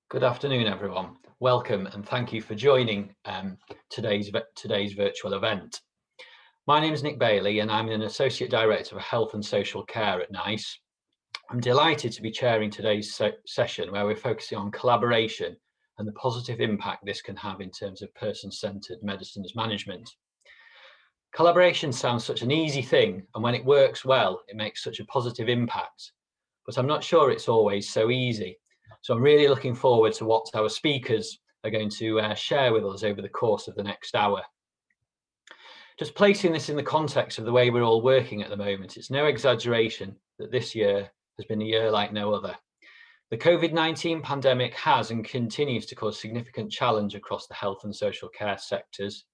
Good afternoon, everyone. Welcome and thank you for joining today's virtual event. My name is Nick Bailey and I'm an Associate Director of Health and Social Care at NICE. I'm delighted to be chairing today's session where we're focusing on collaboration and the positive impact this can have in terms of person-centred medicines management. Collaboration sounds such an easy thing, and when it works well, it makes such a positive impact. But I'm not sure it's always so easy. So I'm really looking forward to what our speakers are going to share with us over the course of the next hour. Just placing this in the context of the way we're all working at the moment, it's no exaggeration that this year has been a year like no other. The COVID-19 pandemic has and continues to cause significant challenge across the health and social care sectors.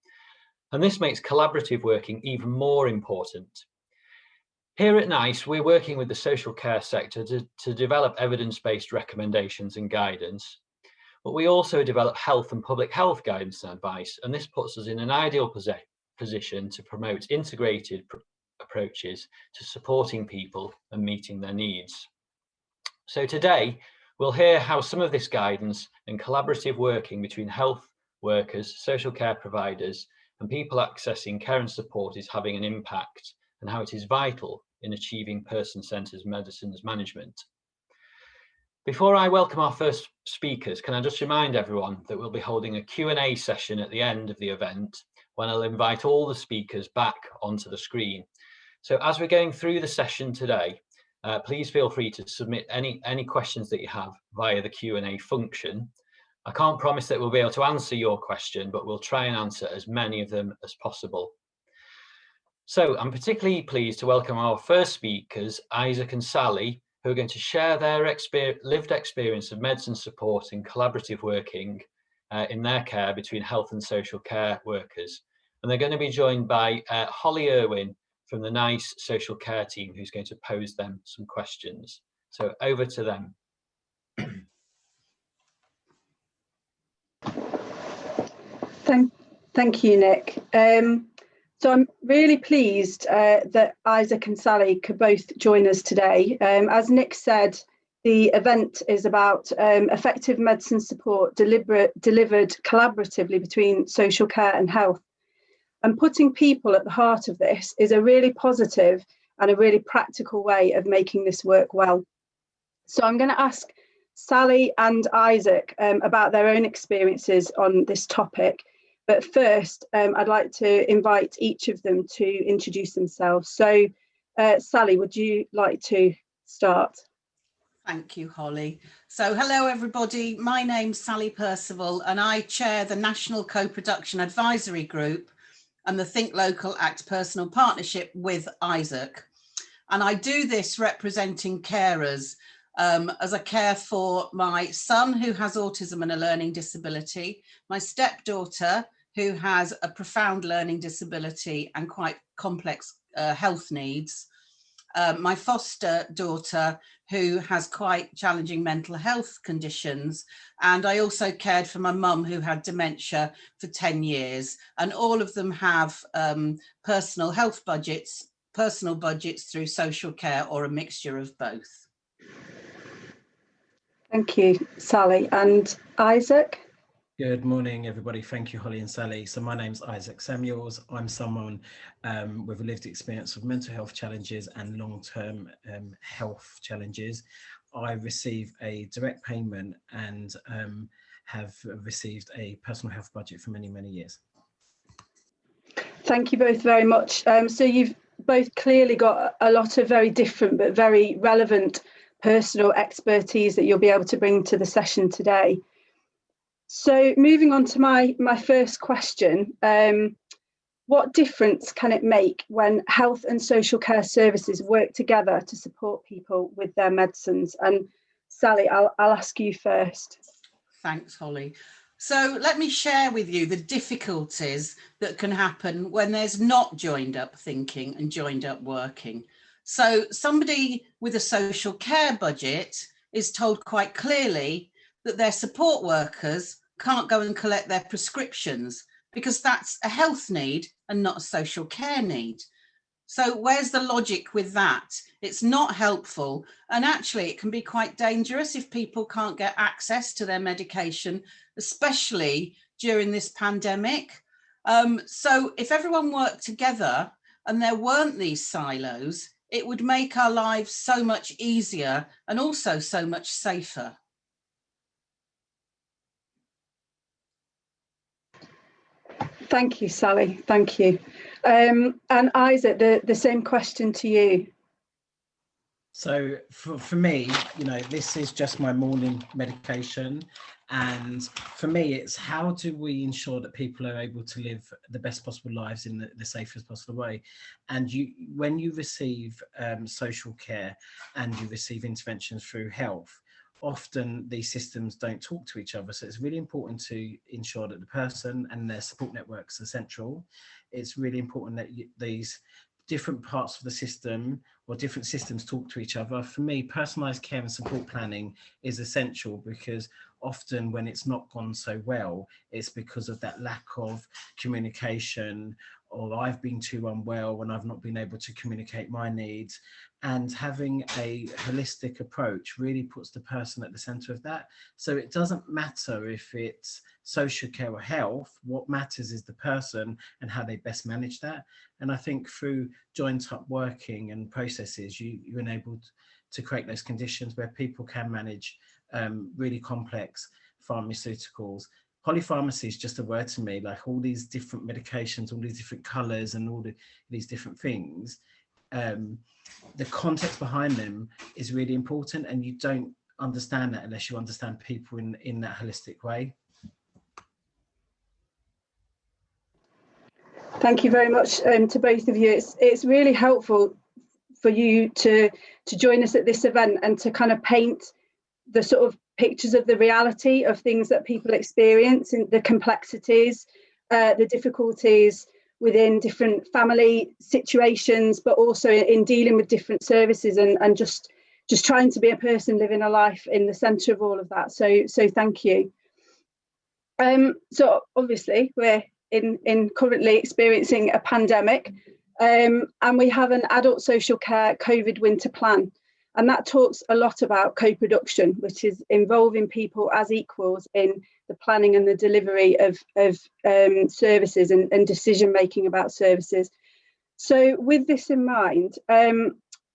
And this makes collaborative working even more important. Here at NICE, we're working with the social care sector to develop evidence-based recommendations and guidance, but we also develop health and public health guidance and advice, and this puts us in an ideal position to promote integrated approaches to supporting people and meeting their needs. So today, we'll hear how some of this guidance and collaborative working between health workers, social care providers, and people accessing care and support is having an impact, and how it is vital in achieving person-centred medicines management. Before I welcome our first speakers, can I just remind everyone that we'll be holding a Q&A session at the end of the event, when I'll invite all the speakers back onto the screen. So as we're going through the session today, please feel free to submit any questions that you have via the Q&A function. I can't promise that we'll be able to answer your question, but we'll try and answer as many of them as possible. So I'm particularly pleased to welcome our first speakers, Isaac and Sally, who are going to share their lived experience of medicine support and collaborative working in their care between health and social care workers. And they're going to be joined by Holly Irwin from the NICE social care team, who's going to pose them some questions. So over to them. Thank you, Nick. So I'm really pleased that Isaac and Sally could both join us today. As Nick said, the event is about effective medicine support delivered collaboratively between social care and health. And putting people at the heart of this is a really positive and a really practical way of making this work well. So I'm going to ask Sally and Isaac about their own experiences on this topic. But first, I'd like to invite each of them to introduce themselves. So, Sally, would you like to start? Thank you, Holly. So, hello, everybody. My name's Sally Percival, and I chair the National Co-Production Advisory Group and the Think Local Act Personal Partnership with Isaac. And I do this representing carers as I care for my son who has autism and a learning disability, my stepdaughter who has a profound learning disability and quite complex health needs, my foster daughter who has quite challenging mental health conditions, and I also cared for my mum who had dementia for 10 years, and all of them have personal health budgets, personal budgets through social care or a mixture of both. Thank you, Sally. And Isaac? Good morning, everybody. Thank you, Holly and Sally. So my name's Isaac Samuels. I'm someone with a lived experience of mental health challenges and long-term health challenges. I receive a direct payment and have received a personal health budget for many, many years. Thank you both very much. So you've both clearly got a lot of very different but very relevant personal expertise that you'll be able to bring to the session today. So moving on to my first question, what difference can it make when health and social care services work together to support people with their medicines? And Sally, I'll ask you first. Thanks, Holly. So let me share with you the difficulties that can happen when there's not joined up thinking and joined up working. So somebody with a social care budget is told quite clearly that their support workers can't go and collect their prescriptions because that's a health need and not a social care need. So where's the logic with that? It's not helpful. And actually, it can be quite dangerous if people can't get access to their medication, especially during this pandemic. So if everyone worked together and there weren't these silos, it would make our lives so much easier and also so much safer. Thank you, Sally. Thank you. And Isaac, the same question to you. So for me, you know, this is just my morning medication. And for me, it's how do we ensure that people are able to live the best possible lives in the safest possible way? And when you receive social care and you receive interventions through health, often these systems don't talk to each other. So it's really important to ensure that the person and their support networks are central. It's really important that these different parts of the system or different systems talk to each other. For me, personalised care and support planning is essential, because often when it's not gone so well, it's because of that lack of communication, or I've been too unwell and I've not been able to communicate my needs. And having a holistic approach really puts the person at the centre of that. So it doesn't matter if it's social care or health, what matters is the person and how they best manage that. And I think through joint up working and processes, you're enabled to create those conditions where people can manage really complex pharmaceuticals. Polypharmacy is just a word to me, like all these different medications, all these different colours and all these different things. The context behind them is really important, and you don't understand that unless you understand people in that holistic way. Thank you very much to both of you. It's really helpful for you to join us at this event and to kind of paint the sort of pictures of the reality of things that people experience, and the complexities, the difficulties within different family situations, but also in dealing with different services, and just trying to be a person living a life in the centre of all of that. So thank you. So obviously we're in currently experiencing a pandemic, and we have an adult social care COVID winter plan. And that talks a lot about co-production, which is involving people as equals in the planning and the delivery of services and decision making about services. So with this in mind,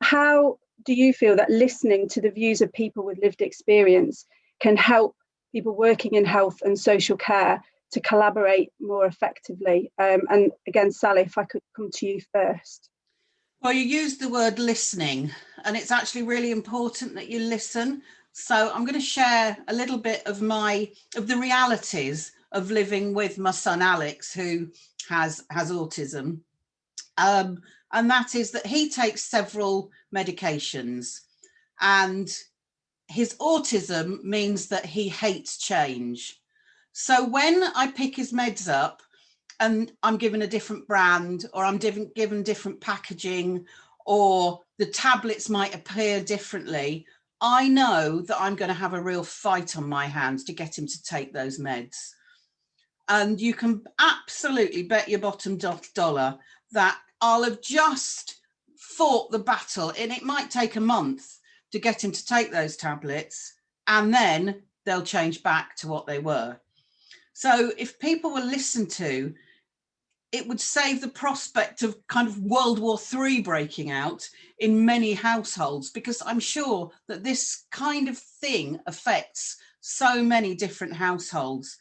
how do you feel that listening to the views of people with lived experience can help people working in health and social care to collaborate more effectively? And again, Sally, if I could come to you first. Well, you used the word listening, and it's actually really important that you listen. So I'm going to share a little bit of the realities of living with my son Alex, who has autism. And that is that he takes several medications, and his autism means that he hates change. So when I pick his meds up, and I'm given a different brand, or I'm given different packaging, or the tablets might appear differently, I know that I'm going to have a real fight on my hands to get him to take those meds. And you can absolutely bet your bottom dollar that I'll have just fought the battle, and it might take a month to get him to take those tablets, and then they'll change back to what they were. So if people were listened to, it would save the prospect of kind of World War III breaking out in many households, because I'm sure that this kind of thing affects so many different households.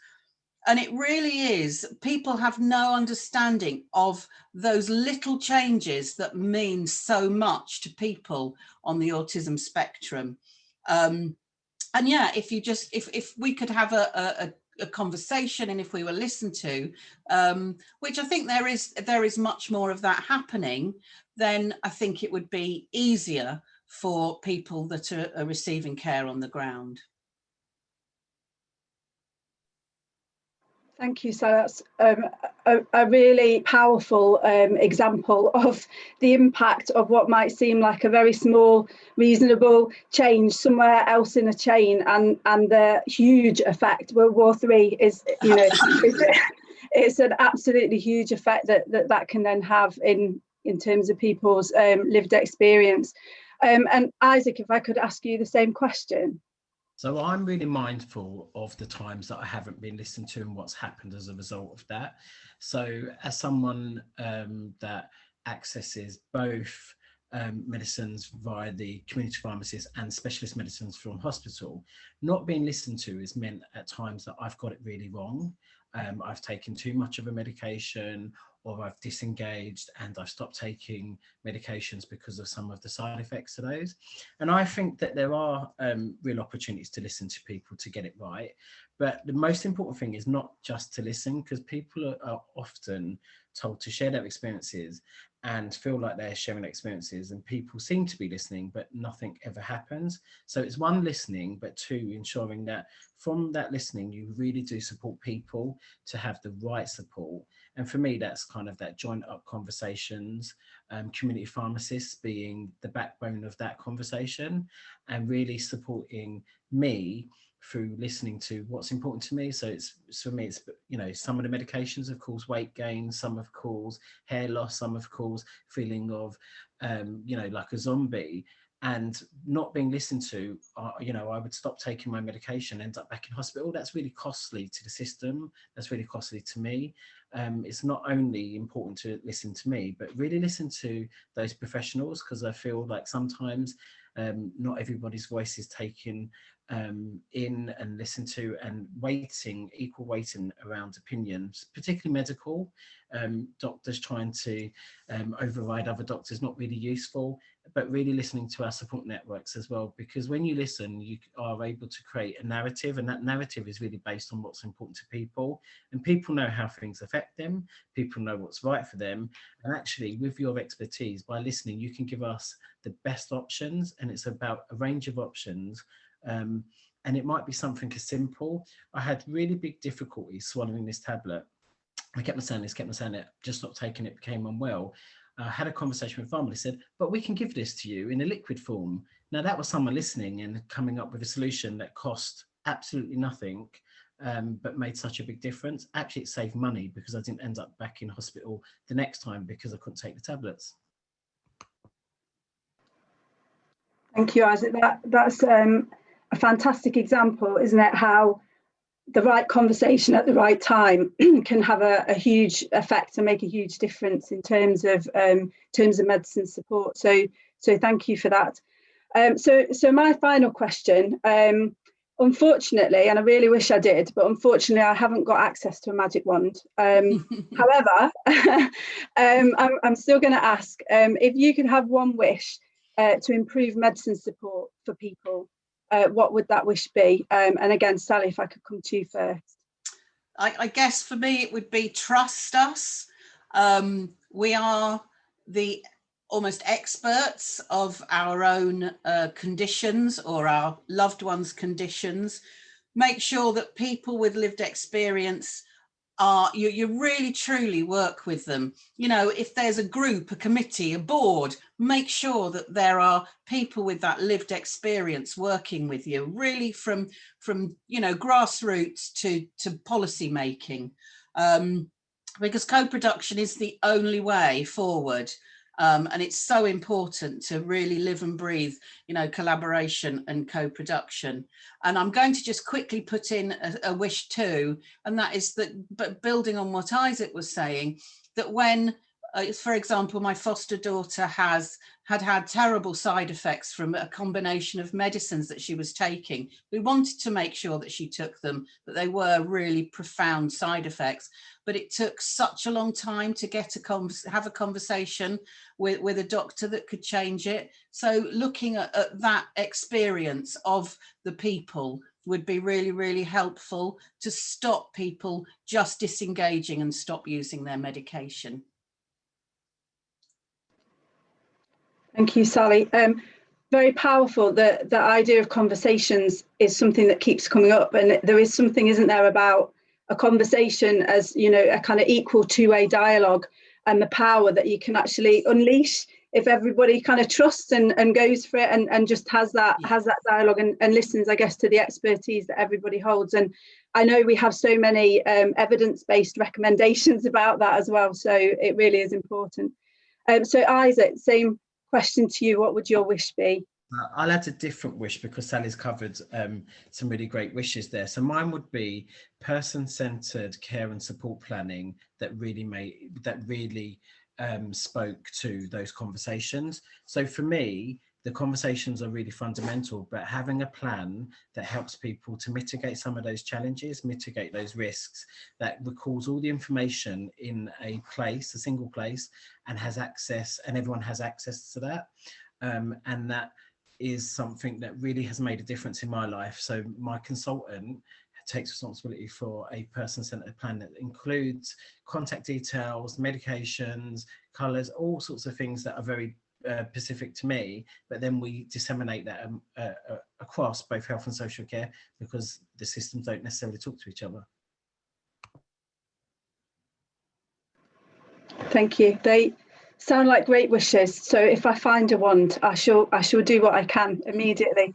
And it really is, people have no understanding of those little changes that mean so much to people on the autism spectrum. And yeah, if we could have a conversation, and if we were listened to, which I think there is much more of that happening, then I think it would be easier for people that are receiving care on the ground. Thank you. So that's a really powerful example of the impact of what might seem like a very small, reasonable change somewhere else in a chain, and the huge effect. World War III is, it's an absolutely huge effect that can then have in in terms of people's lived experience. And Isaac, if I could ask you the same question. So I'm really mindful of the times that I haven't been listened to and what's happened as a result of that. So as someone that accesses both medicines via the community pharmacist and specialist medicines from hospital, not being listened to has meant at times that I've got it really wrong. I've taken too much of a medication, or I've disengaged and I've stopped taking medications because of some of the side effects of those. And I think that there are real opportunities to listen to people to get it right. But the most important thing is not just to listen, because people are often told to share their experiences and feel like they're sharing experiences, and people seem to be listening, but nothing ever happens. So it's one, listening, but two, ensuring that from that listening, you really do support people to have the right support. And for me, that's kind of that joint up conversations, community pharmacists being the backbone of that conversation, and really supporting me through listening to what's important to me. So it's, for me, it's, you know, some of the medications have caused weight gain, some have caused hair loss, some have caused feeling of, you know, like a zombie. And not being listened to, you know, I would stop taking my medication, end up back in hospital. That's really costly to the system. That's really costly to me. It's not only important to listen to me, but really listen to those professionals, because I feel like sometimes not everybody's voice is taken in and listened to, and equal weighting around opinions, particularly medical. Doctors trying to override other doctors, not really useful, but really listening to our support networks as well, because when you listen, you are able to create a narrative, and that narrative is really based on what's important to people, and people know how things affect them, people know what's right for them. And actually, with your expertise, by listening, you can give us the best options, and it's about a range of options. And it might be something as simple. I had really big difficulty swallowing this tablet. I kept on saying this, just stopped taking it, became unwell. I had a conversation with pharmacist, said, but we can give this to you in a liquid form. Now that was someone listening and coming up with a solution that cost absolutely nothing, but made such a big difference. Actually, it saved money because I didn't end up back in hospital the next time because I couldn't take the tablets. Thank you, Isaac. That's a fantastic example, isn't it? How the right conversation at the right time can have a huge effect and make a huge difference in terms of medicine support. So thank you for that. So my final question, unfortunately, and I really wish I did, but unfortunately I haven't got access to a magic wand. However, I'm still going to ask if you could have one wish to improve medicine support for people, what would that wish be? And again, Sally, if I could come to you first. I guess for me it would be trust us. We are the almost experts of our own conditions or our loved ones' conditions. Make sure that people with lived experience you really truly work with them. You know, if there's a group, a committee, a board, make sure that there are people with that lived experience working with you, really from you know, grassroots to policy making, because co-production is the only way forward. And it's so important to really live and breathe, you know, collaboration and co-production. And I'm going to just quickly put in a wish too, and that is that, but building on what Isaac was saying, that when, for example, my foster daughter had terrible side effects from a combination of medicines that she was taking, we wanted to make sure that she took them, that they were really profound side effects. But it took such a long time to get have a conversation with a doctor that could change it. So looking at that experience of the people would be really, really helpful to stop people just disengaging and stop using their medication. Thank you, Sally. Very powerful. The idea of conversations is something that keeps coming up, and there is something, isn't there, about a conversation as, you know, a kind of equal two-way dialogue, and the power that you can actually unleash if everybody kind of trusts and goes for it and just has that dialogue and listens, I guess, to the expertise that everybody holds. And I know we have so many evidence-based recommendations about that as well, so it really is important. So Isaac, same question to you. What would your wish be? I'll add a different wish because Sally's covered some really great wishes there. So mine would be person-centered care and support planning that really spoke to those conversations. So for me, the conversations are really fundamental, but having a plan that helps people to mitigate some of those challenges, mitigate those risks, that records all the information in a place, a single place, and has access, and everyone has access to that. And that is something that really has made a difference in my life. So my consultant takes responsibility for a person-centered plan that includes contact details, medications, colours, all sorts of things that are very specific to me, but then we disseminate that across both health and social care because the systems don't necessarily talk to each other. Thank you. They sound like great wishes. So if I find a wand, I shall do what I can immediately.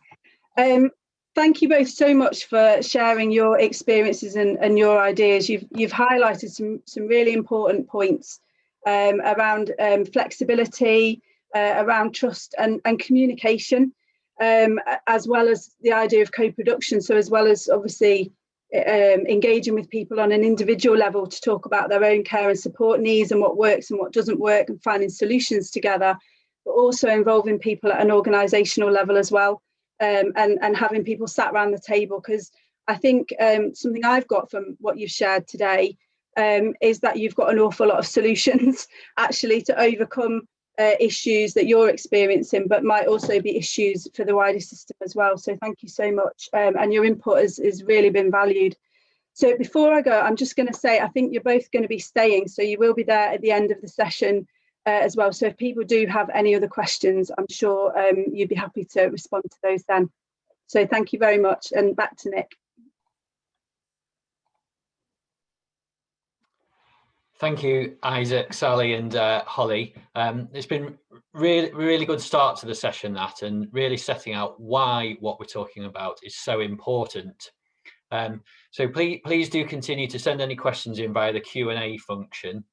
Thank you both so much for sharing your experiences and your ideas. You've highlighted some really important points around flexibility, around trust and communication, as well as the idea of co-production. So as well as obviously engaging with people on an individual level to talk about their own care and support needs and what works and what doesn't work and finding solutions together, but also involving people at an organisational level as well, and having people sat around the table. Because I think something I've got from what you've shared today is that you've got an awful lot of solutions actually to overcome issues that you're experiencing, but might also be issues for the wider system as well. So thank you so much, and your input has really been valued. So before I go, I'm just going to say I think you're both going to be staying, so you will be there at the end of the session as well. So if people do have any other questions, I'm sure you'd be happy to respond to those then. So thank you very much, and back to Nick. Thank you, Isaac, Sally and Holly. It's been really good start to the session, that, and really setting out why what we're talking about is so important. So please do continue to send any questions in via the Q&A function.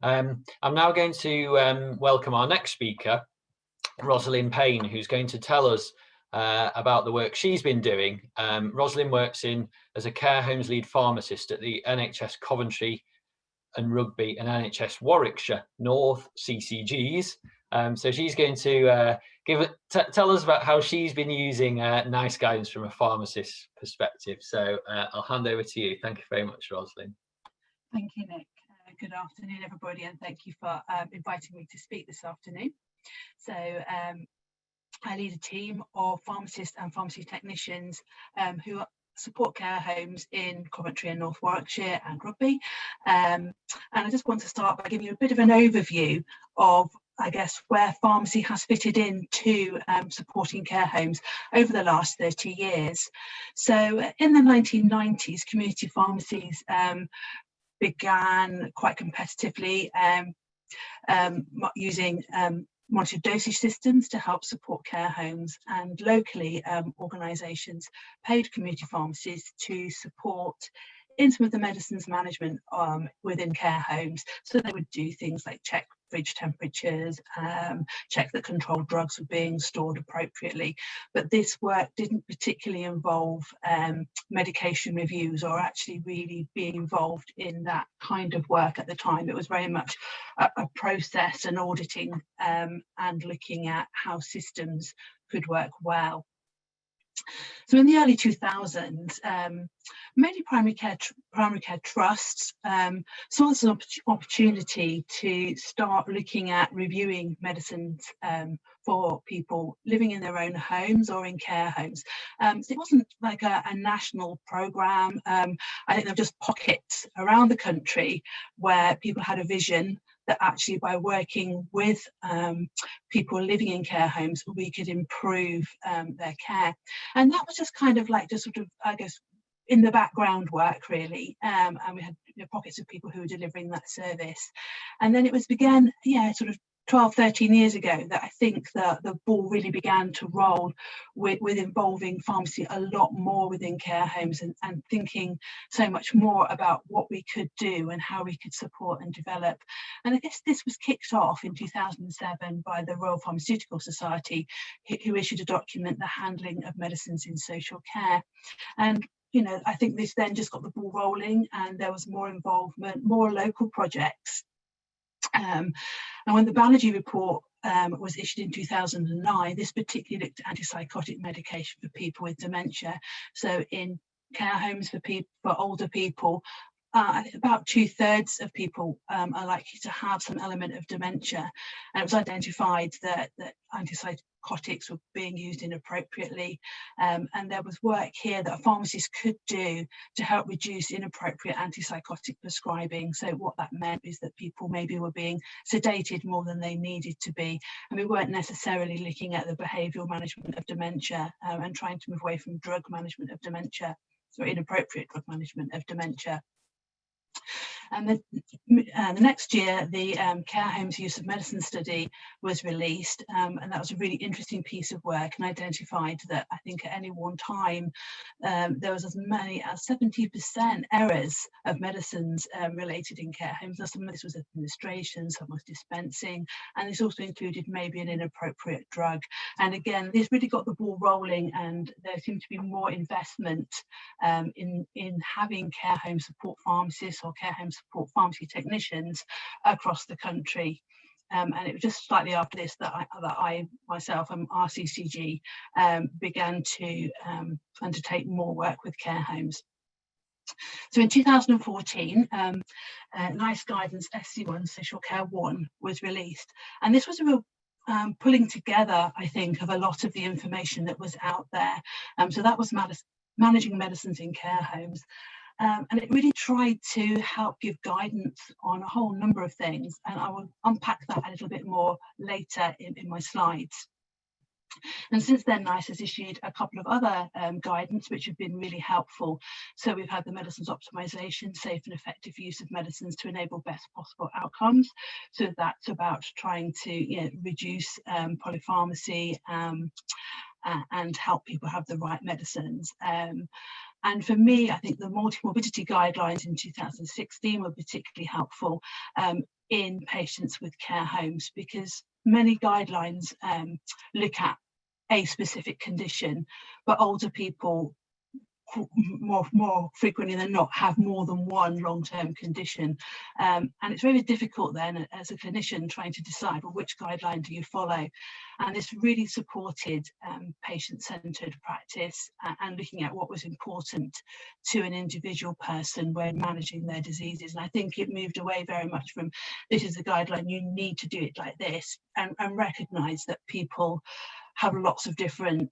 I'm now going to welcome our next speaker, Rosalind Payne, who's going to tell us about the work she's been doing. Rosalind works as a care homes lead pharmacist at the NHS Coventry and Rugby and NHS Warwickshire North CCGs. So she's going to tell us about how she's been using NICE guidance from a pharmacist's perspective. So I'll hand over to you. Thank you very much, Rosalind. Thank you, Nick. Good afternoon, everybody, and thank you for inviting me to speak this afternoon. So I lead a team of pharmacists and pharmacy technicians who support care homes in Coventry and North Warwickshire and Rugby. And I just want to start by giving you a bit of an overview of, I guess, where pharmacy has fitted into supporting care homes over the last 30 years. So in the 1990s, community pharmacies began quite competitively using monitored dosage systems to help support care homes, and locally organisations paid community pharmacies to support in some of the medicines management within care homes. So they would do things like check fridge temperatures, check that controlled drugs were being stored appropriately. But this work didn't particularly involve medication reviews or actually really being involved in that kind of work at the time. It was very much a process and auditing and looking at how systems could work well. So in the early 2000s, many primary care trusts saw this as an opportunity to start looking at reviewing medicines for people living in their own homes or in care homes. So it wasn't like a national programme. I think there were just pockets around the country where people had a vision that actually by working with people living in care homes, we could improve their care. And that was just kind of like just sort of, I guess, in the background work really. And we had pockets of people who were delivering that service. And then it was began, sort of 12, 13 years ago that I think that the ball really began to roll with involving pharmacy a lot more within care homes, and thinking so much more about what we could do and how we could support and develop. And I guess this was kicked off in 2007 by the Royal Pharmaceutical Society, who issued a document, The Handling of Medicines in Social Care. And I think this then just got the ball rolling, and there was more involvement, more local projects. And when the Banerjee report was issued in 2009, this particularly looked at antipsychotic medication for people with dementia. So in care homes for older people, about 2/3 of people are likely to have some element of dementia. And it was identified that antipsychotics were being used inappropriately. And there was work here that pharmacists could do to help reduce inappropriate antipsychotic prescribing. So what that meant is that people maybe were being sedated more than they needed to be. And we weren't necessarily looking at the behavioural management of dementia and trying to move away from drug management of dementia, or inappropriate drug management of dementia. And the next year, the Care Homes Use of Medicine study was released, and that was a really interesting piece of work, and identified that I think at any one time there was as many as 70% errors of medicines related in care homes. Now, some of this was administration, some was dispensing, and this also included maybe an inappropriate drug. And again, this really got the ball rolling, and there seemed to be more investment in having care home support pharmacists or care home support pharmacy technicians across the country. And it was just slightly after this that I myself and RCCG began to undertake more work with care homes. So in 2014, NICE Guidance SC1 Social Care 1 was released, and this was a real pulling together, I think, of a lot of the information that was out there. So that was managing medicines in care homes. And it really tried to help give guidance on a whole number of things, and I will unpack that a little bit more later in my slides. And since then, NICE has issued a couple of other guidance which have been really helpful. So we've had the medicines optimization, safe and effective use of medicines to enable best possible outcomes. So that's about trying to reduce polypharmacy and help people have the right medicines. And for me, I think the multimorbidity guidelines in 2016 were particularly helpful in patients with care homes, because many guidelines look at a specific condition, but older people more frequently than not have more than one long-term condition, and it's very difficult then as a clinician trying to decide, well, which guideline do you follow? And this really supported patient-centered practice and looking at what was important to an individual person when managing their diseases. And I think it moved away very much from, this is the guideline, you need to do it like this, and recognize that people have lots of different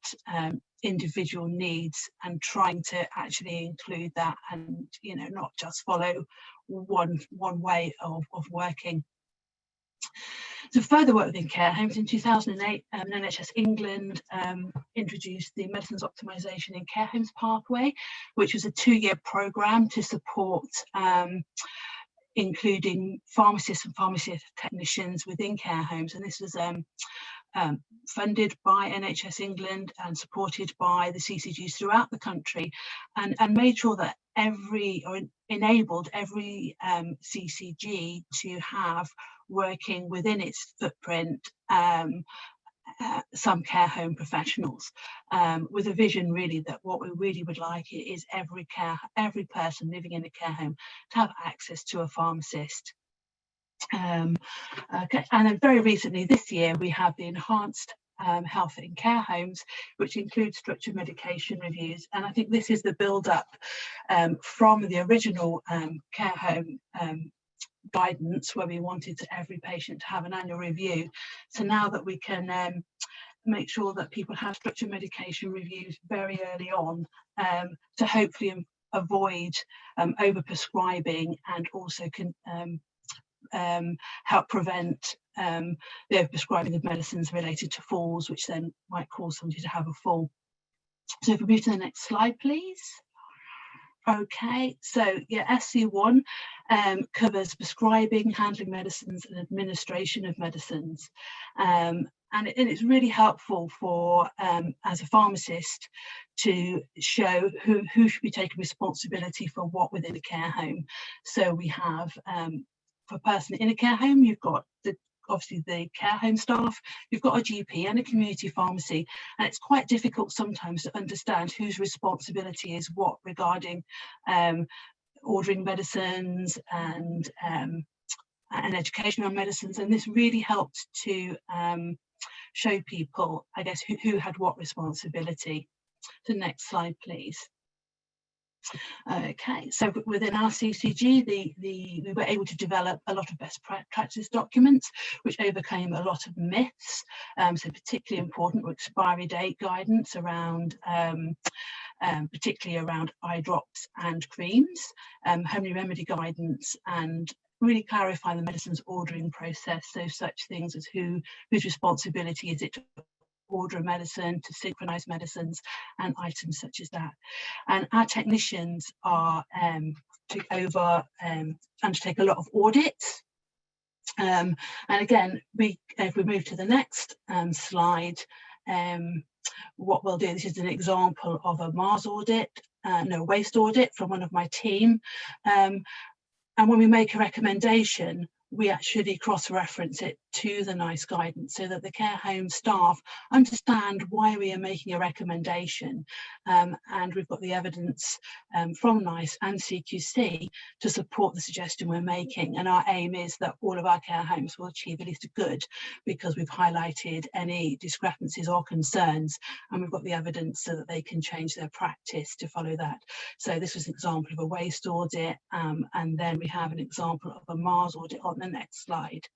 individual needs, and trying to actually include that, and not just follow one way of working. So further work within care homes, in 2008, NHS England introduced the Medicines Optimisation in Care Homes Pathway, which was a 2-year programme to support including pharmacists and pharmacy technicians within care homes. And this was funded by NHS England and supported by the CCGs throughout the country, and made sure that enabled every CCG to have, working within its footprint, some care home professionals, with a vision really that what we really would like is every person living in a care home to have access to a pharmacist. Okay. And then very recently this year we have the enhanced health in care homes, which includes structured medication reviews, and I think this is the build-up from the original care home guidance, where we wanted every patient to have an annual review. So now that we can make sure that people have structured medication reviews very early on, to hopefully avoid overprescribing, and also can help prevent the overprescribing of medicines related to falls, which then might cause somebody to have a fall. So if we move to the next slide, please. Okay, so yeah, SC1 covers prescribing, handling medicines and administration of medicines. And it's really helpful for, as a pharmacist, to show who should be taking responsibility for what within a care home. So we have, for a person in a care home, you've got obviously the care home staff, you've got a GP and a community pharmacy, and it's quite difficult sometimes to understand whose responsibility is what regarding ordering medicines and education on medicines. And this really helped to show people, I guess, who had what responsibility. So next slide, please. Okay, so within our CCG, we were able to develop a lot of best practice documents, which overcame a lot of myths. So particularly important were expiry date guidance around, particularly around eye drops and creams, homely remedy guidance, and really clarify the medicines ordering process. So such things as whose responsibility is it to order a medicine, to synchronize medicines, and items such as that. And our technicians are undertake a lot of audits. And again, if we move to the next slide, what we'll do, this is an example of a Mars audit, waste audit from one of my team. And when we make a recommendation, we actually cross-reference it to the NICE guidance so that the care home staff understand why we are making a recommendation. And we've got the evidence from NICE and CQC to support the suggestion we're making. And our aim is that all of our care homes will achieve at least a good, because we've highlighted any discrepancies or concerns, and we've got the evidence so that they can change their practice to follow that. So this was an example of a waste audit, and then we have an example of a Mars audit on the next slide.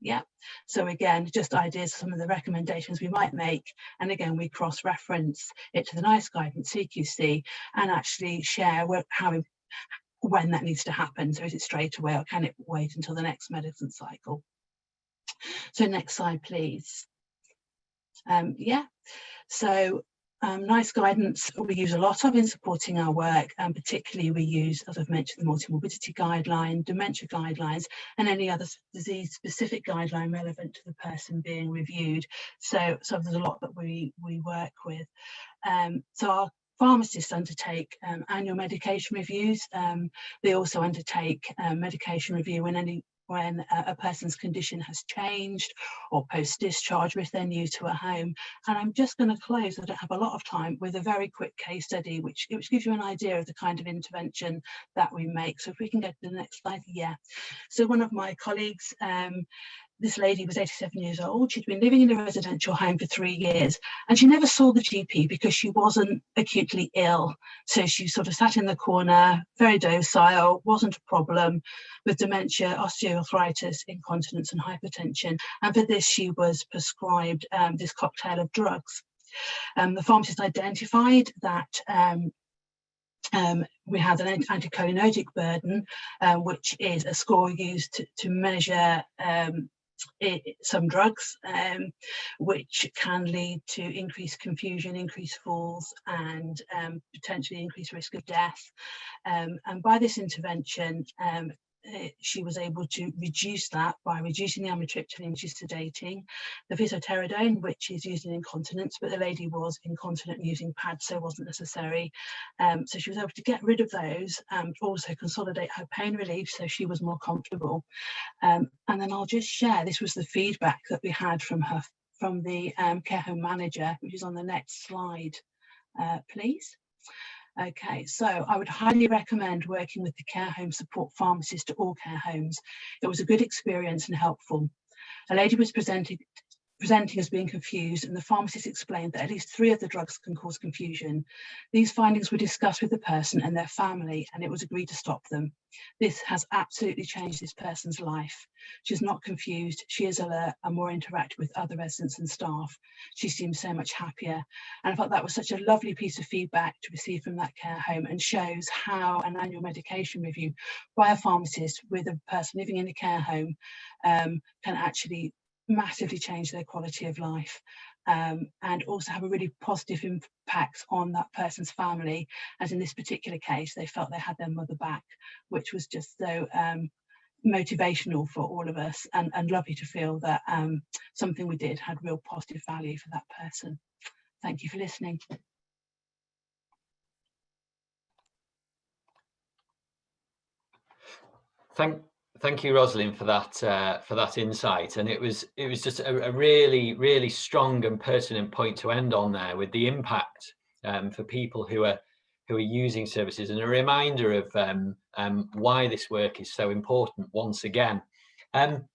Yeah, so again, just ideas of some of the recommendations we might make, and again we cross-reference it to the NICE guidance, CQC, and actually share when that needs to happen. So is it straight away, or can it wait until the next medicine cycle? So next slide, please. Yeah, so NICE guidance we use a lot of in supporting our work, and particularly we use, as I've mentioned, the multimorbidity guideline, dementia guidelines, and any other disease-specific guideline relevant to the person being reviewed. So there's a lot that we work with. So our pharmacists undertake annual medication reviews. They also undertake medication review when a person's condition has changed, or post-discharge, or if they're new to a home. And I'm just going to close, I don't have a lot of time, with a very quick case study which gives you an idea of the kind of intervention that we make. So if we can go to the next slide. Yeah, so one of my colleagues, this lady was 87 years old. She'd been living in a residential home for 3 years, and she never saw the GP because she wasn't acutely ill. So she sort of sat in the corner, very docile, wasn't a problem, with dementia, osteoarthritis, incontinence and hypertension. And for this, she was prescribed this cocktail of drugs. The pharmacist identified that we had an anticholinergic burden, which is a score used to measure some drugs, which can lead to increased confusion, increased falls, and potentially increased risk of death. And by this intervention, she was able to reduce that by reducing the amitriptyline, which is sedating, the visotieridone, which is used in incontinence, but the lady was incontinent using pads, so it wasn't necessary. So she was able to get rid of those and also consolidate her pain relief, so she was more comfortable. And then I'll just share, this was the feedback that we had from the care home manager, which is on the next slide, please. Okay, so I would highly recommend working with the care home support pharmacist at all care homes. It was a good experience and helpful. A lady was presenting as being confused, and the pharmacist explained that at least 3 of the drugs can cause confusion. These findings were discussed with the person and their family, and it was agreed to stop them. This has absolutely changed this person's life. She's not confused, she is alert and more interactive with other residents and staff. She seems so much happier. And I thought that was such a lovely piece of feedback to receive from that care home, and shows how an annual medication review by a pharmacist with a person living in a care home can actually massively change their quality of life, and also have a really positive impact on that person's family, as in this particular case they felt they had their mother back, which was just so motivational for all of us, and lovely to feel that something we did had real positive value for that person. Thank you for listening. Thank you, Rosalind, for that insight. And it was just a really strong and pertinent point to end on there, with the impact for people who are using services, and a reminder of why this work is so important once again. I'm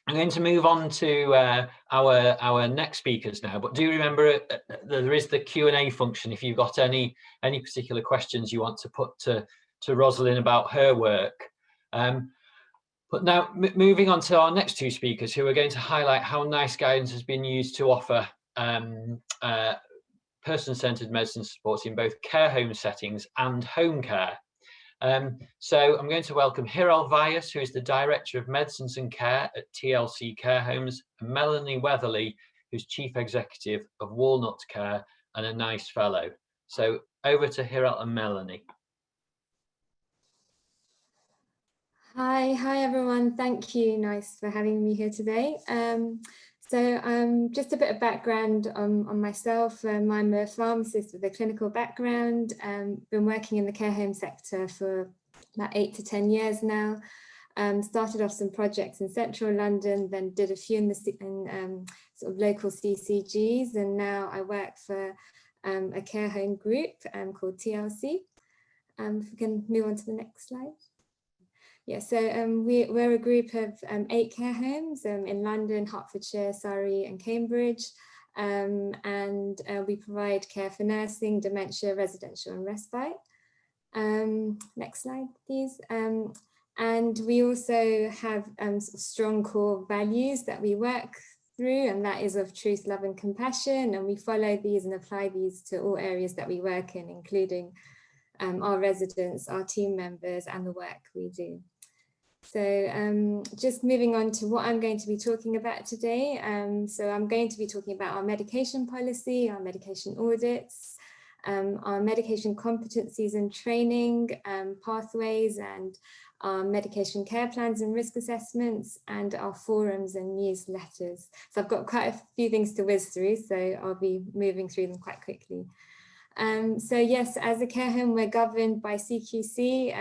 going to move on to our next speakers now, but do remember there is the Q&A function if you've got any particular questions you want to put to Rosalind about her work. But now, moving on to our next two speakers, who are going to highlight how NICE guidance has been used to offer person-centred medicine supports in both care home settings and home care. So I'm going to welcome Hiral Vyas, who is the Director of Medicines and Care at TLC Care Homes, and Melanie Weatherly, who's Chief Executive of Walnut Care and a NICE Fellow. So over to Hiral and Melanie. Hi everyone. Thank you, NICE, for having me here today. So just a bit of background on myself. I'm a pharmacist with a clinical background. Been working in the care home sector for about 8 to 10 years now. Started off some projects in central London, then did a few in sort of local CCGs, and now I work for a care home group called TLC. If we can move on to the next slide. Yeah, so we're a group of 8 care homes in London, Hertfordshire, Surrey and Cambridge. And we provide care for nursing, dementia, residential and respite. Next slide, please. And we also have sort of strong core values that we work through, and that is of truth, love and compassion. And we follow these and apply these to all areas that we work in, including our residents, our team members and the work we do. So just moving on to what I'm going to be talking about today. So I'm going to be talking about our medication policy, our medication audits, our medication competencies and training, pathways, and our medication care plans and risk assessments, and our forums and newsletters. So I've got quite a few things to whiz through, so I'll be moving through them quite quickly. So yes, as a care home, we're governed by CQC,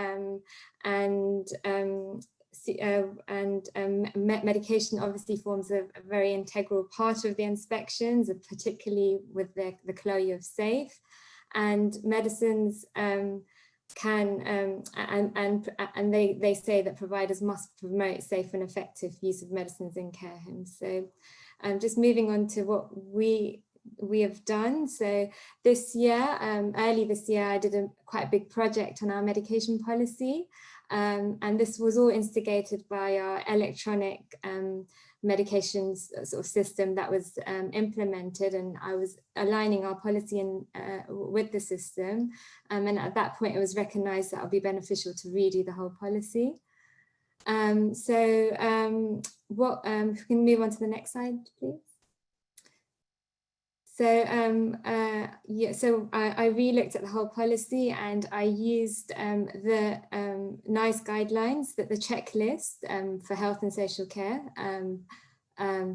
medication obviously forms a very integral part of the inspections, particularly with the Chloe of SAFE. And medicines they say that providers must promote safe and effective use of medicines in care homes. So just moving on to what we have done. So this year, early this year, I did quite a big project on our medication policy. And this was all instigated by our electronic medications sort of system that was implemented, and I was aligning our policy with the system. And at that point, it was recognized that it would be beneficial to redo the whole policy. If we can move on to the next slide, please. So I re-looked at the whole policy, and I used the NICE guidelines, that the checklist for health and social care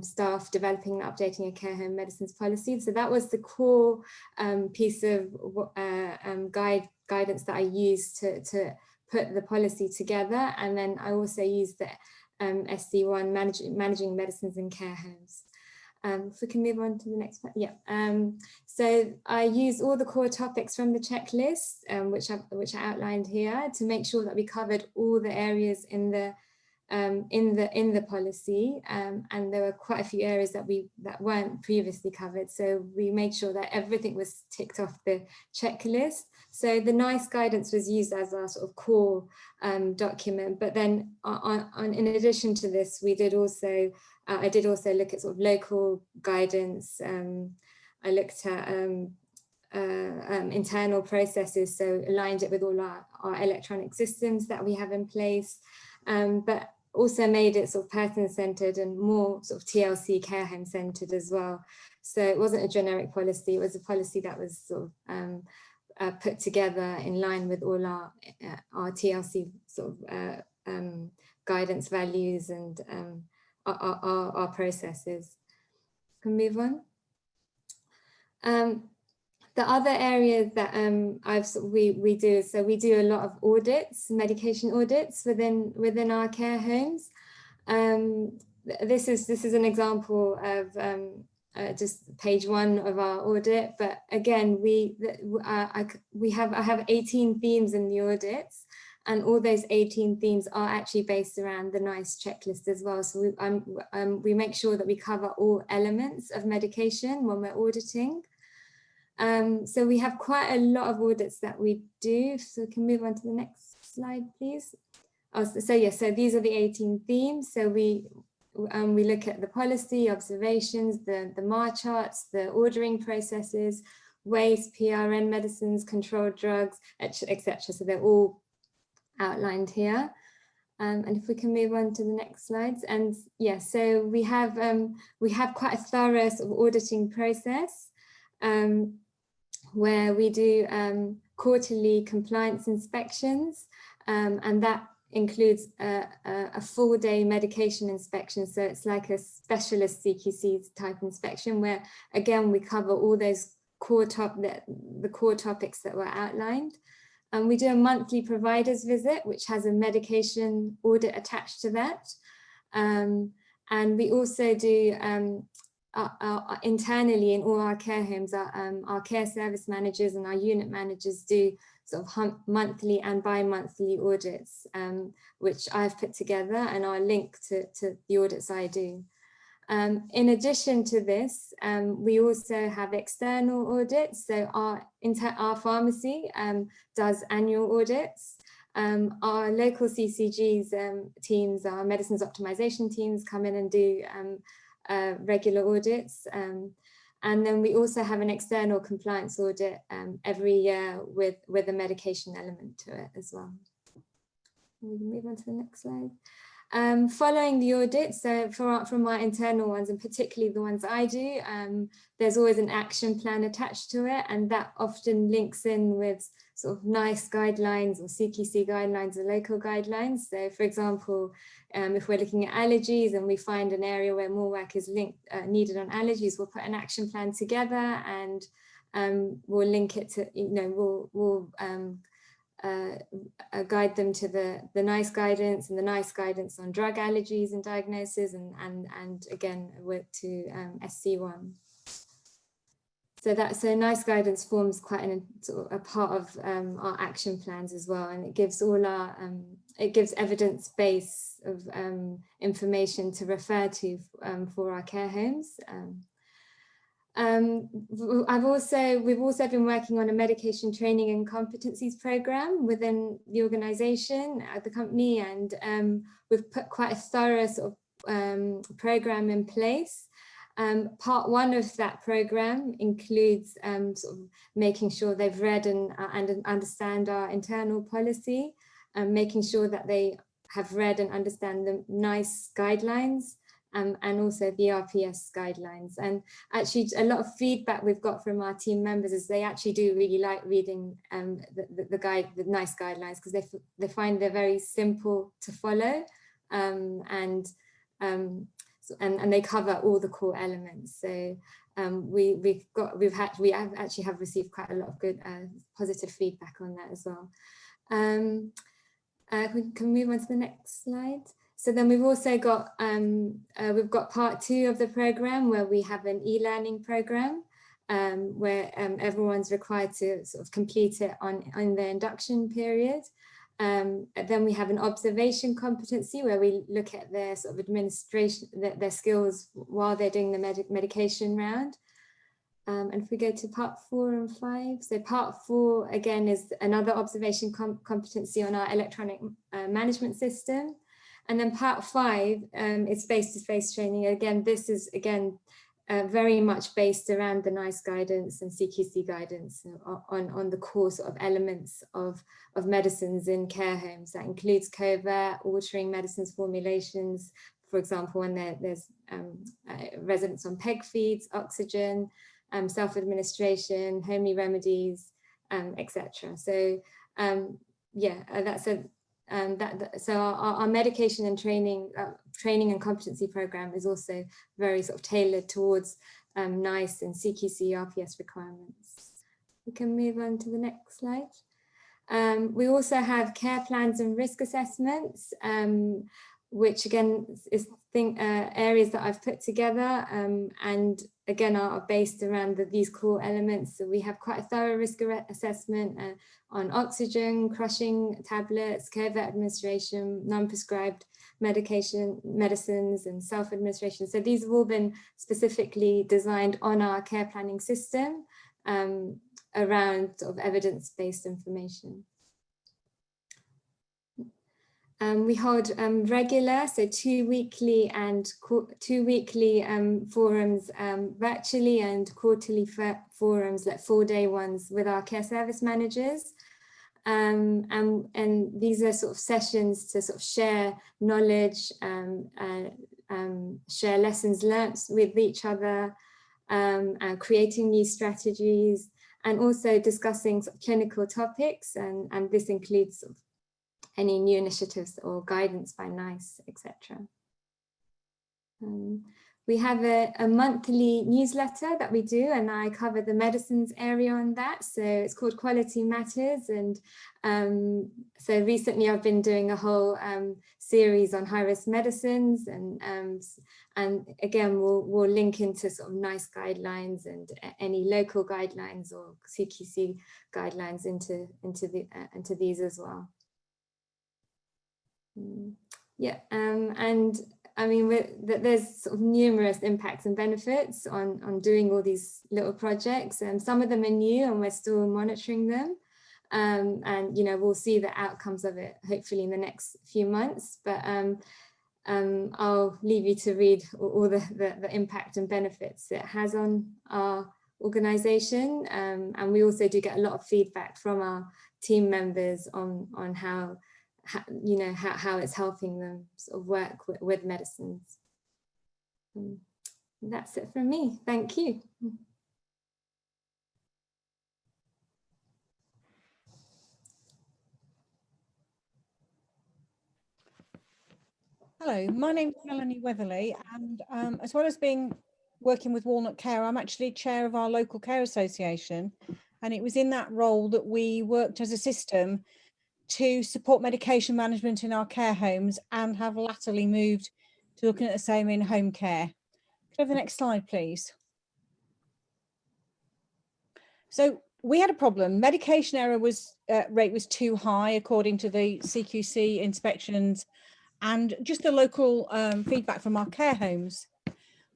staff developing and updating a care home medicines policy. So that was the core piece of guidance that I used to put the policy together. And then I also used the SC1, managing medicines in care homes. If we can move on to the next one, yeah. So I use all the core topics from the checklist, which I outlined here, to make sure that we covered all the areas in the policy, and there were quite a few areas that weren't previously covered. So we made sure that everything was ticked off the checklist. So the NICE guidance was used as our sort of core document, but then in addition to this, we did also. I did also look at sort of local guidance. I looked at internal processes, so aligned it with all our electronic systems that we have in place. But also made it sort of person-centered and more sort of TLC care home centered as well. So it wasn't a generic policy, it was a policy that was sort of put together in line with all our TLC sort of guidance values and our processes. Can we move on? The other areas that we do, so we do a lot of audits, medication audits within our care homes. This is an example of just page 1 of our audit, but again I have 18 themes in the audits, and all those 18 themes are actually based around the NICE checklist as well. So we make sure that we cover all elements of medication when we're auditing. So we have quite a lot of audits that we do. So we can move on to the next slide, please. Oh, so yeah, so these are the 18 themes. So we look at the policy, observations, the MAR charts, the ordering processes, waste, PRN medicines, controlled drugs, etc. So they're all outlined here. And if we can move on to the next slides. And yeah, so we have quite a thorough sort of auditing process, where we do quarterly compliance inspections, and that includes a full-day medication inspection. So it's like a specialist CQC type inspection, where again we cover all those core topics that were outlined. And we do a monthly providers visit, which has a medication audit attached to that. And we also do internally in all our care homes, our care service managers and our unit managers do sort of monthly and bi-monthly audits, which I've put together and are linked to the audits I do. In addition to this, we also have external audits. So our pharmacy does annual audits. Our local CCGs teams, our medicines optimization teams, come in and do regular audits, and then we also have an external compliance audit every year with a medication element to it as well. We can move on to the next slide. Following the audit, so from our internal ones, and particularly the ones I do, there's always an action plan attached to it, and that often links in with sort of NICE guidelines or CQC guidelines or local guidelines. So for example, if we're looking at allergies and we find an area where more work is needed on allergies, we'll put an action plan together, and we'll link it to, we'll guide them to the NICE guidance and the NICE guidance on drug allergies and diagnosis, and again to SC1. So NICE guidance forms quite a part of our action plans as well, and it gives all our it gives evidence base of information to refer to for our care homes. We've also been working on a medication training and competencies program within the organisation at the company, and we've put quite a thorough sort of program in place. Part 1 of that program includes sort of making sure they've read and understand our internal policy, and making sure that they have read and understand the NICE guidelines, and also the RPS guidelines. And actually a lot of feedback we've got from our team members is they actually do really like reading the NICE guidelines, because they find they're very simple to follow, and they cover all the core elements. So we have actually received quite a lot of good positive feedback on that as well. We can move on to the next slide. So then we've also got we've got part 2 of the program, where we have an e-learning program, where everyone's required to sort of complete it on the induction period. Then we have an observation competency, where we look at their sort of administration, their skills while they're doing the medication round. And if we go to part 4 and 5, so part 4 again is another observation competency on our electronic management system. And then part 5 is face-to-face training. Again, this is very much based around the NICE guidance and CQC guidance on the core sort of elements of medicines in care homes. That includes covert, altering medicines formulations, for example, when there's residents on PEG feeds, oxygen, self-administration, homely remedies, etc. So yeah, that's a so our medication and training and competency program is also very sort of tailored towards NICE and CQC RPS requirements. We can move on to the next slide. We also have care plans and risk assessments, which again is areas that I've put together and again are based around these core elements. So we have quite a thorough risk assessment on oxygen, crushing tablets, covert administration, non-prescribed medicines and self-administration. So these have all been specifically designed on our care planning system around sort of evidence-based information. We hold regular, so two weekly forums virtually, and quarterly forums, like 4-day ones with our care service managers. And these are sort of sessions to sort of share knowledge, share lessons learnt with each other, and creating new strategies, and also discussing sort of clinical topics, and this includes sort of any new initiatives or guidance by NICE, etc. We have a monthly newsletter that we do, and I cover the medicines area on that. So it's called Quality Matters. And so recently I've been doing a whole series on high-risk medicines, and again, we'll link into sort of NICE guidelines and any local guidelines or CQC guidelines into these as well. Yeah, and I mean, there's sort of numerous impacts and benefits on doing all these little projects, and some of them are new and we're still monitoring them, and you know, we'll see the outcomes of it hopefully in the next few months, but I'll leave you to read all the impact and benefits it has on our organisation, and we also do get a lot of feedback from our team members on how you know, how it's helping them sort of work with medicines. That's it from me. Thank you. Hello, my name is Melanie Weatherly, and as well as working with Walnut Care, I'm actually chair of our local care association, and it was in that role that we worked as a system to support medication management in our care homes, and have latterly moved to looking at the same in home care. Could I have the next slide, please? So we had a problem. Medication error rate was too high according to the CQC inspections and just the local feedback from our care homes.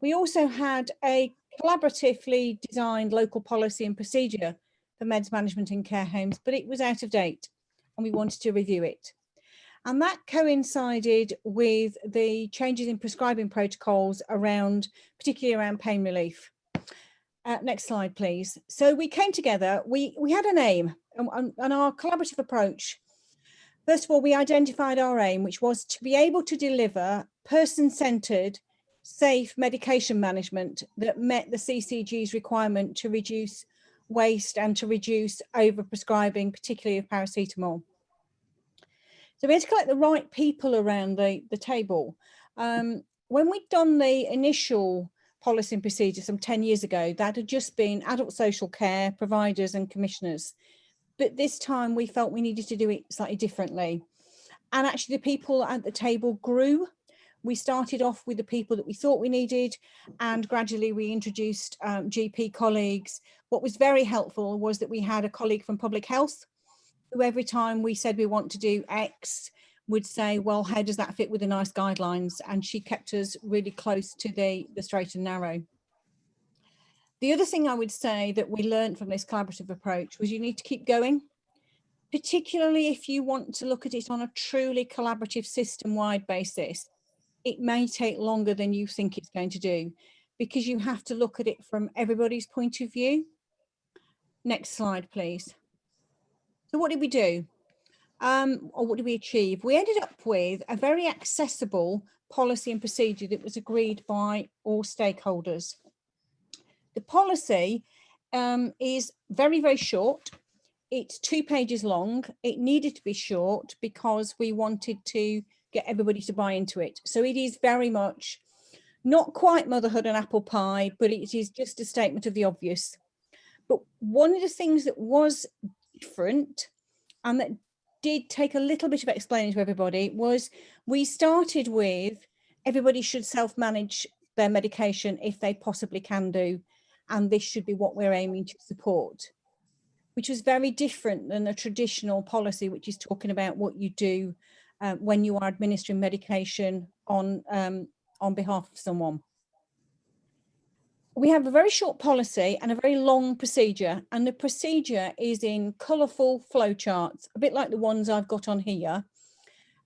We also had a collaboratively designed local policy and procedure for meds management in care homes, but it was out of date, and we wanted to review it. And that coincided with the changes in prescribing protocols particularly around pain relief. Next slide, please. So we came together, we had an aim, and our collaborative approach. First of all, we identified our aim, which was to be able to deliver person-centered, safe medication management that met the CCG's requirement to reduce waste and to reduce over-prescribing, particularly of paracetamol. So we had to collect the right people around the table. When we'd done the initial policy and procedure some 10 years ago, that had just been adult social care providers and commissioners. But this time we felt we needed to do it slightly differently. And actually the people at the table grew. We started off with the people that we thought we needed, and gradually we introduced GP colleagues. What was very helpful was that we had a colleague from public health who, every time we said we want to do X, would say, well, how does that fit with the NICE guidelines? And she kept us really close to the straight and narrow. The other thing I would say that we learned from this collaborative approach was you need to keep going, particularly if you want to look at it on a truly collaborative system-wide basis. It may take longer than you think it's going to do. because you have to look at it from everybody's point of view. Next slide, please. So what did we do? Or what did we achieve? We ended up with a very accessible policy and procedure that was agreed by all stakeholders. The policy is very, very short. It's 2 pages long. It needed to be short because we wanted to get everybody to buy into it. So it is very much not quite motherhood and apple pie, but it is just a statement of the obvious. But one of the things that was different and that did take a little bit of explaining to everybody was we started with everybody should self-manage their medication if they possibly can do, and this should be what we're aiming to support, which was very different than a traditional policy, which is talking about what you do when you are administering medication on behalf of someone. We have a very short policy and a very long procedure, and the procedure is in colourful flowcharts, a bit like the ones I've got on here,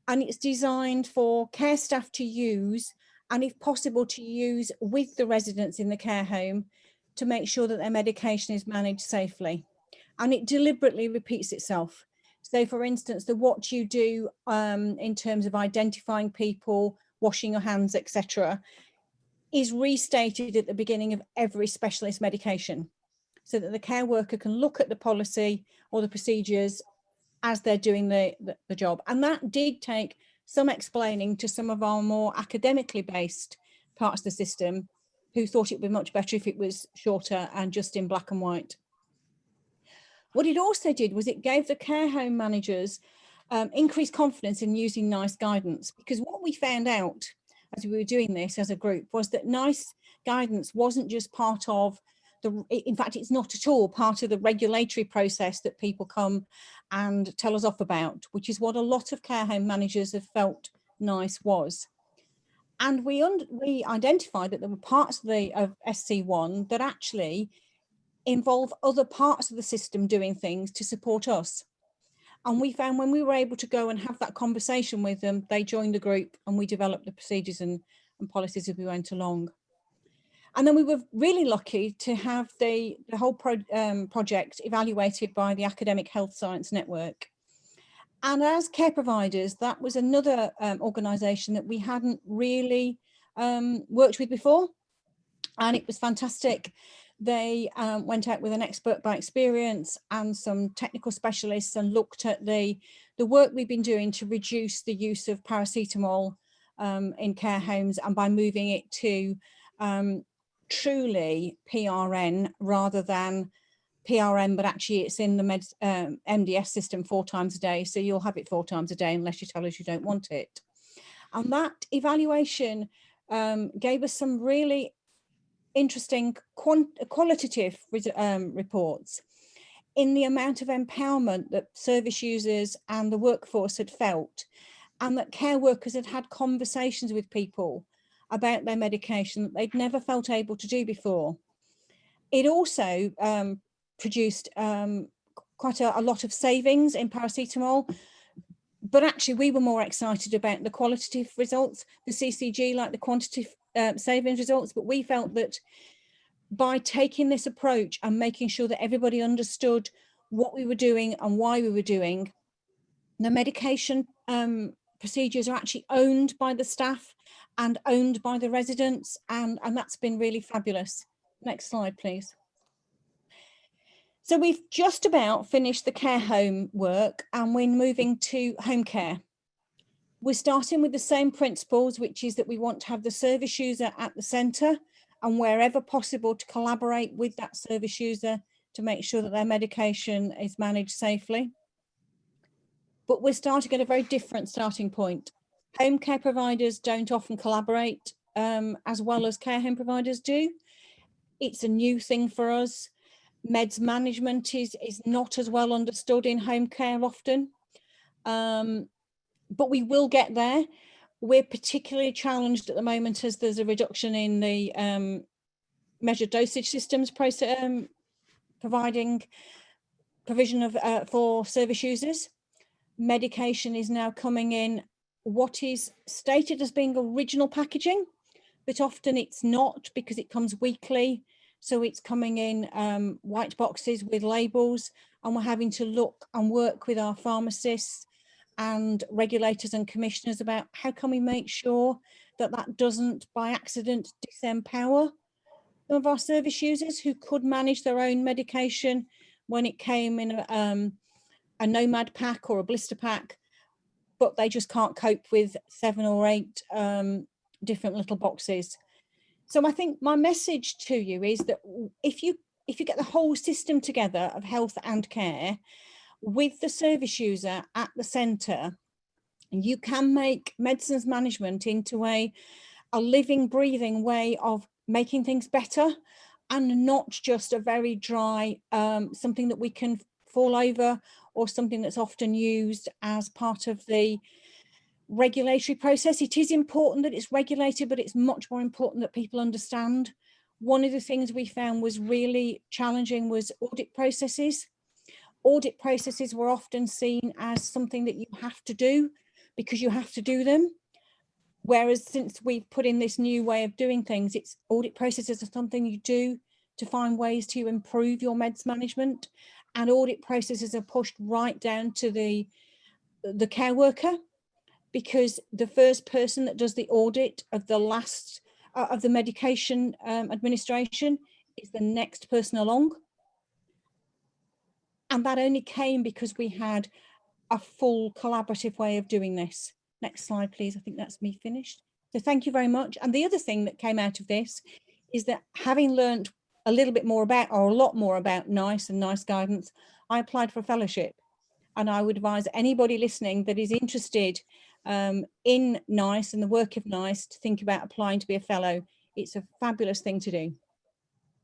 and it's designed for care staff to use, and if possible to use with the residents in the care home to make sure that their medication is managed safely. And it deliberately repeats itself. So for instance, the what you do in terms of identifying people, washing your hands, etc., is restated at the beginning of every specialist medication, so that the care worker can look at the policy or the procedures as they're doing the job. And that did take some explaining to some of our more academically based parts of the system, who thought it would be much better if it was shorter and just in black and white. What it also did was it gave the care home managers increased confidence in using NICE guidance, because what we found out as we were doing this as a group was that NICE guidance wasn't just part of in fact, it's not at all part of the regulatory process that people come and tell us off about, which is what a lot of care home managers have felt NICE was. And we identified that there were parts of SC1 that actually involve other parts of the system doing things to support us. And we found when we were able to go and have that conversation with them, they joined the group and we developed the procedures and policies as we went along. And then we were really lucky to have the whole project evaluated by the Academic Health Science Network. And as care providers, that was another organisation that we hadn't really worked with before. And it was fantastic. They went out with an expert by experience and some technical specialists and looked at the work we've been doing to reduce the use of paracetamol in care homes, and by moving it to truly PRN rather than PRN, but actually it's in the MDS system 4 times a day. So you'll have it 4 times a day unless you tell us you don't want it. And that evaluation gave us some really interesting qualitative reports in the amount of empowerment that service users and the workforce had felt, and that care workers had had conversations with people about their medication that they'd never felt able to do before. It also produced quite a lot of savings in paracetamol, but actually we were more excited about the qualitative results. The CCG like the quantitative savings results, but we felt that by taking this approach and making sure that everybody understood what we were doing and why we were doing, the medication procedures are actually owned by the staff and owned by the residents, and that's been really fabulous. Next slide, please. So we've just about finished the care home work and we're moving to home care. We're starting with the same principles, which is that we want to have the service user at the centre and wherever possible to collaborate with that service user to make sure that their medication is managed safely. But we're starting at a very different starting point. Home care providers don't often collaborate as well as care home providers do. It's a new thing for us. Meds management is not as well understood in home care often, but we will get there. We're particularly challenged at the moment as there's a reduction in the measured dosage systems providing provision of for service users. Medication is now coming in what is stated as being original packaging, but often it's not, because it comes weekly. So it's coming in white boxes with labels, and we're having to look and work with our pharmacists and regulators and commissioners about how can we make sure that that doesn't by accident disempower some of our service users who could manage their own medication when it came in a nomad pack or a blister pack, but they just can't cope with 7 or 8 different little boxes. So I think my message to you is that if you get the whole system together of health and care with the service user at the centre, you can make medicines management into a living, breathing way of making things better, and not just a very dry something that we can fall over, or something that's often used as part of the regulatory process. It is important that it's regulated, but it's much more important that people understand. One of the things we found was really challenging was audit processes. Audit processes were often seen as something that you have to do because you have to do them. Whereas since we've put in this new way of doing things, it's audit processes are something you do to find ways to improve your meds management. And audit processes are pushed right down to the care worker, because the first person that does the audit of the last of the medication administration is the next person along. And that only came because we had a full collaborative way of doing this. Next slide, please. I think that's me finished. So thank you very much. And the other thing that came out of this is that, having learned a little bit more about, or a lot more about NICE and NICE guidance, I applied for a fellowship. And I would advise anybody listening that is interested in NICE and the work of NICE to think about applying to be a fellow. It's a fabulous thing to do.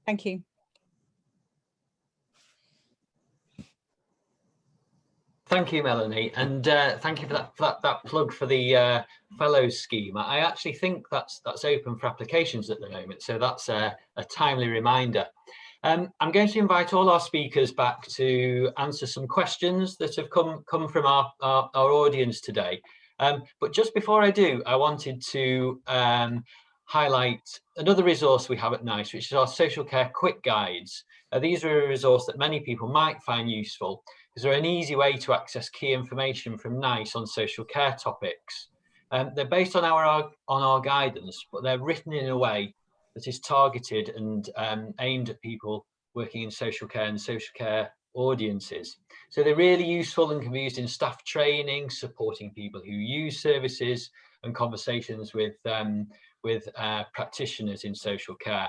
Thank you. Thank you, Melanie, and thank you for that plug for the fellows scheme. I actually think that's open for applications at the moment, so that's a timely reminder. I'm going to invite all our speakers back to answer some questions that have come from our audience today. But just before I do, I wanted to highlight another resource we have at NICE, which is our social care quick guides. These are a resource that many people might find useful, because they're an easy way to access key information from NICE on social care topics. They're based on our guidance, but they're written in a way that is targeted and aimed at people working in social care and social care audiences. So they're really useful and can be used in staff training, supporting people who use services, and conversations with practitioners in social care.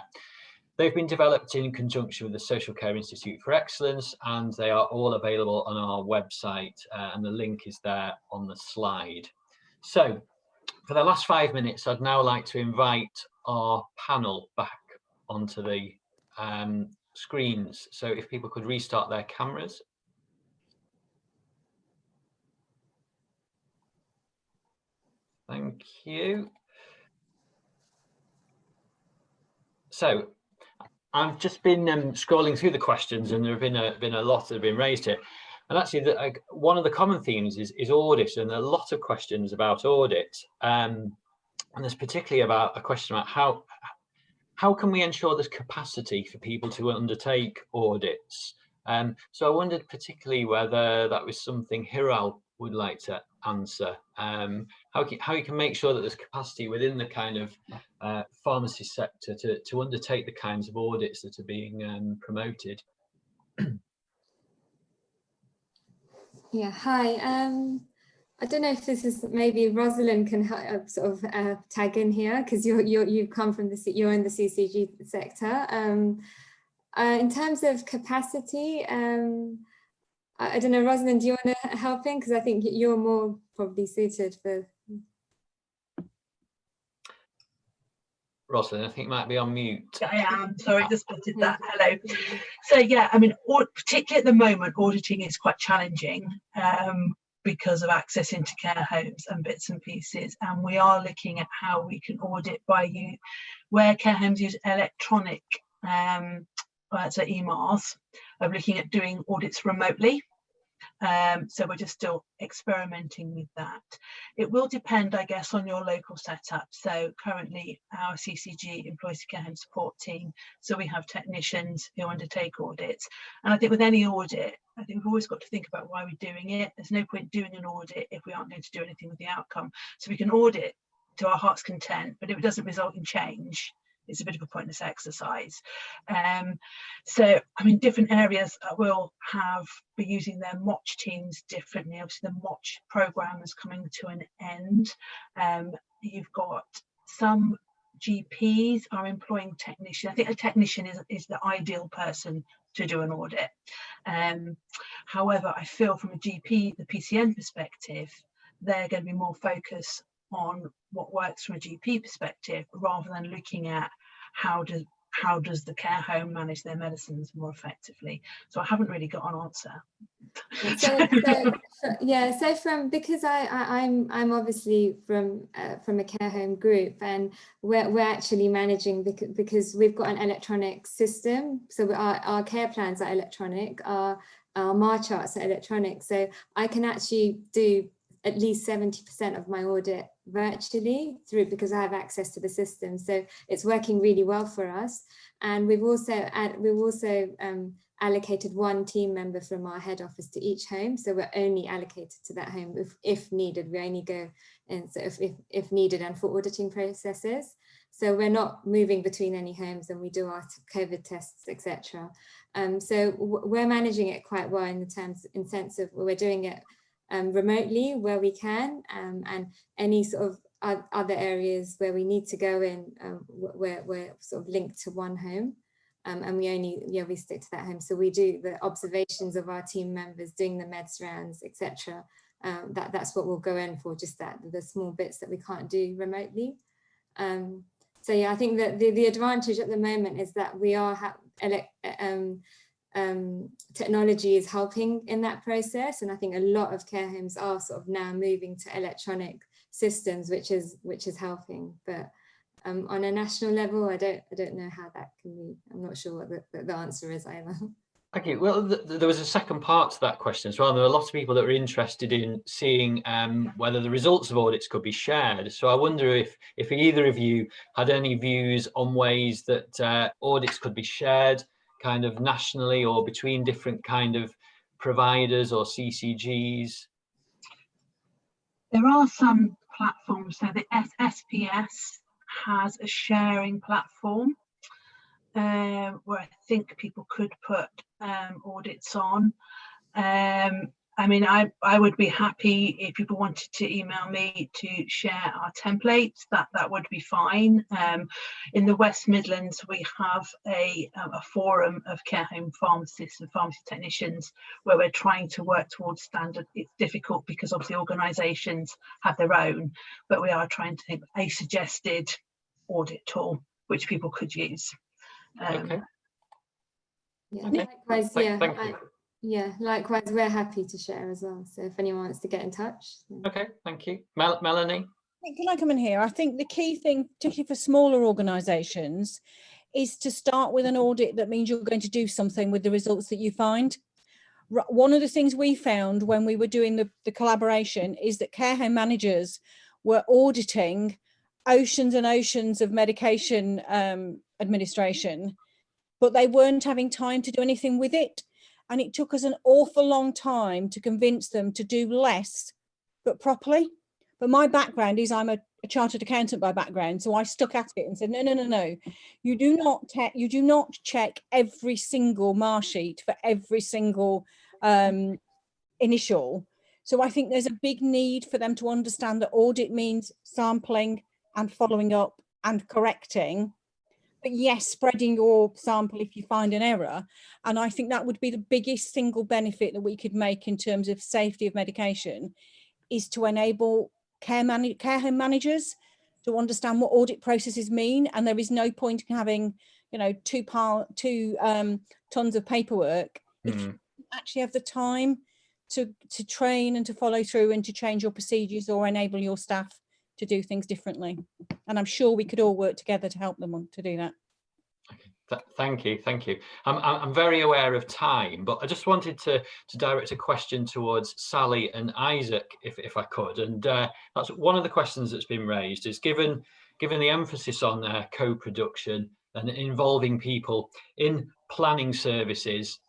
They've been developed in conjunction with the Social Care Institute for Excellence, and they are all available on our website, and the link is there on the slide. So for the last 5 minutes, I'd now like to invite our panel back onto the screens. So if people could restart their cameras. Thank you. So I've just been scrolling through the questions, and there have been a lot that have been raised here. And actually, one of the common themes is audit, and a lot of questions about audit. And there's particularly about a question about how can we ensure there's capacity for people to undertake audits. So I wondered particularly whether that was something Hiral would like to answer. How you can make sure that there's capacity within the kind of pharmacy sector to undertake the kinds of audits that are being promoted. Yeah, hi. I don't know if this is, maybe Rosalind can help, sort of tag in here, because you've come from you're in the CCG sector. In terms of capacity, I don't know, Rosalind, do you want to help in? Because I think you're more probably suited for. Rosalind, I think you might be on mute. I am, sorry, just spotted that. Hello. So yeah, I mean, particularly at the moment, auditing is quite challenging because of access into care homes and bits and pieces. And we are looking at how we can audit where care homes use electronic, so EMARs, of looking at doing audits remotely. So we're just still experimenting with that. It will depend, I guess, on your local setup. So currently our CCG employs a care home support team. So we have technicians who undertake audits. And I think with any audit, I think we've always got to think about why we're doing it. There's no point doing an audit if we aren't going to do anything with the outcome. So we can audit to our heart's content, but if it doesn't result in change, it's a bit of a pointless exercise. So, I mean, different areas will be using their MOCH teams differently. Obviously, the MOCH program is coming to an end. You've got some GPs are employing technicians. I think a technician is the ideal person to do an audit. However, I feel from a GP, the PCN perspective, they're going to be more focused on what works from a GP perspective, rather than looking at how does the care home manage their medicines more effectively. So I haven't really got an answer. So because I'm obviously from a care home group, and we're actually managing because we've got an electronic system. So our care plans are electronic, our MAR charts are electronic. So I can actually do at least 70% of my audit virtually because I have access to the system. So it's working really well for us. And we've also allocated one team member from our head office to each home. So we're only allocated to that home if needed. We only go in so if needed and for auditing processes. So we're not moving between any homes, and we do our COVID tests, etc. So we're managing it quite well in sense of we're doing it remotely where we can, and any sort of other areas where we need to go in, we're sort of linked to one home, and we stick to that home. So we do the observations of our team members doing the meds rounds, etc. That's what we'll go in for, just the small bits that we can't do remotely. So yeah, I think that the advantage at the moment is that we are technology is helping in that process, and I think a lot of care homes are sort of now moving to electronic systems, which is helping. But on a national level, I don't know how that can be. I'm not sure what the answer is either. Thank you. Well, there was a second part to that question as well. There are a lot of people that were interested in seeing whether the results of audits could be shared. So I wonder if either of you had any views on ways that audits could be shared, kind of nationally or between different kind of providers or CCGs. There are some platforms. So the SPS has a sharing platform where I think people could put audits on. I mean, I would be happy if people wanted to email me to share our templates. That would be fine. In the West Midlands, we have a forum of care home pharmacists and pharmacy technicians where we're trying to work towards standard. It's difficult because obviously organisations have their own, but we are trying to think a suggested audit tool which people could use. Okay. Yeah, Okay. likewise, Thank you. Yeah, likewise, we're happy to share as well. So if anyone wants to get in touch. Okay, thank you. Melanie? Can I come in here? I think the key thing, particularly for smaller organisations, is to start with an audit that means you're going to do something with the results that you find. One of the things we found when we were doing the collaboration is that care home managers were auditing oceans and oceans of medication administration, but they weren't having time to do anything with it. And it took us an awful long time to convince them to do less, but properly. But my background is I'm a chartered accountant by background, so I stuck at it and said, no. You do not check every single MAR sheet for every single initial. So I think there's a big need for them to understand that audit means sampling and following up and correcting. But yes, spreading your sample if you find an error. And I think that would be the biggest single benefit that we could make in terms of safety of medication, is to enable care home managers to understand what audit processes mean. And there is no point in having, 2 tons of paperwork if you actually have the time to train and to follow through and to change your procedures or enable your staff to do things differently. And I'm sure we could all work together to help them to do that. Okay. Thank you. I'm very aware of time, but I just wanted to direct a question towards Sally and Isaac, if I could. And that's one of the questions that's been raised, is given the emphasis on co-production and involving people in planning services,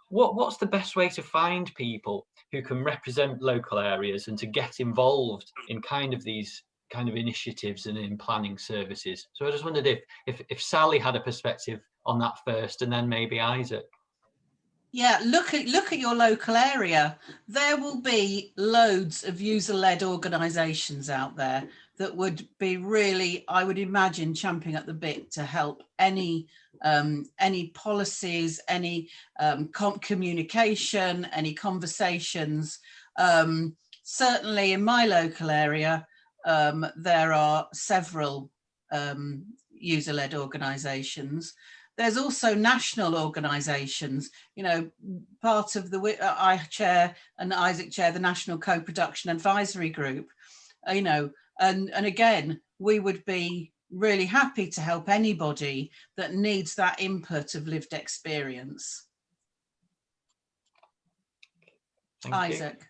what's the best way to find people who can represent local areas and to get involved in these initiatives and in planning services? So I just wondered if Sally had a perspective on that first, and then maybe Isaac. Yeah, look at your local area. There will be loads of user-led organisations out there that would be really, I would imagine, champing at the bit to help any policies, any communication, any conversations. Certainly in my local area, there are several user-led organisations. There's also national organisations, you know, part of I chair and Isaac chair the National Co-Production Advisory Group, you know, and again, we would be really happy to help anybody that needs that input of lived experience. Isaac.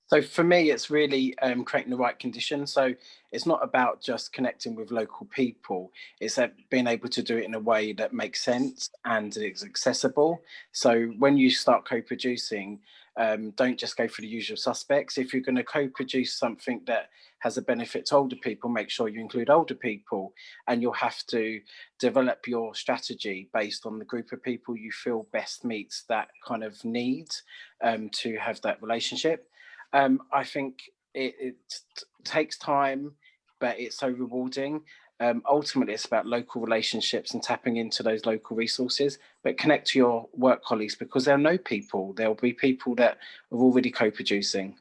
So for me, it's really creating the right conditions. So it's not about just connecting with local people. It's being able to do it in a way that makes sense and is accessible. So when you start co-producing, don't just go for the usual suspects. If you're going to co-produce something that has a benefit to older people, make sure you include older people, and you'll have to develop your strategy based on the group of people you feel best meets that kind of need to have that relationship. I think it takes time, but it's so rewarding. Ultimately, it's about local relationships and tapping into those local resources, but connect to your work colleagues, because they'll know people. There'll be people that are already co-producing.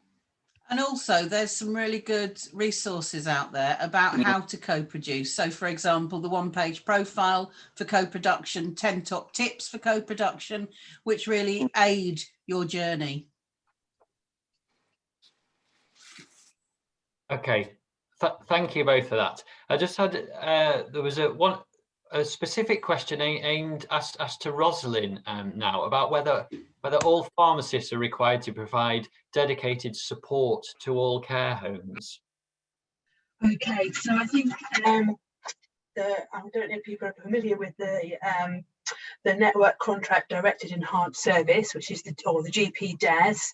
And also there's some really good resources out there about how to co-produce. So for example, the one-page profile for co-production, 10 top tips for co-production, which really aid your journey. Okay, thank you both for that. I just had, there was a specific question asked to Rosalind now about whether all pharmacists are required to provide dedicated support to all care homes. Okay, so I think I don't know if people are familiar with the Network Contract Directed Enhanced Service, which is the GP DES,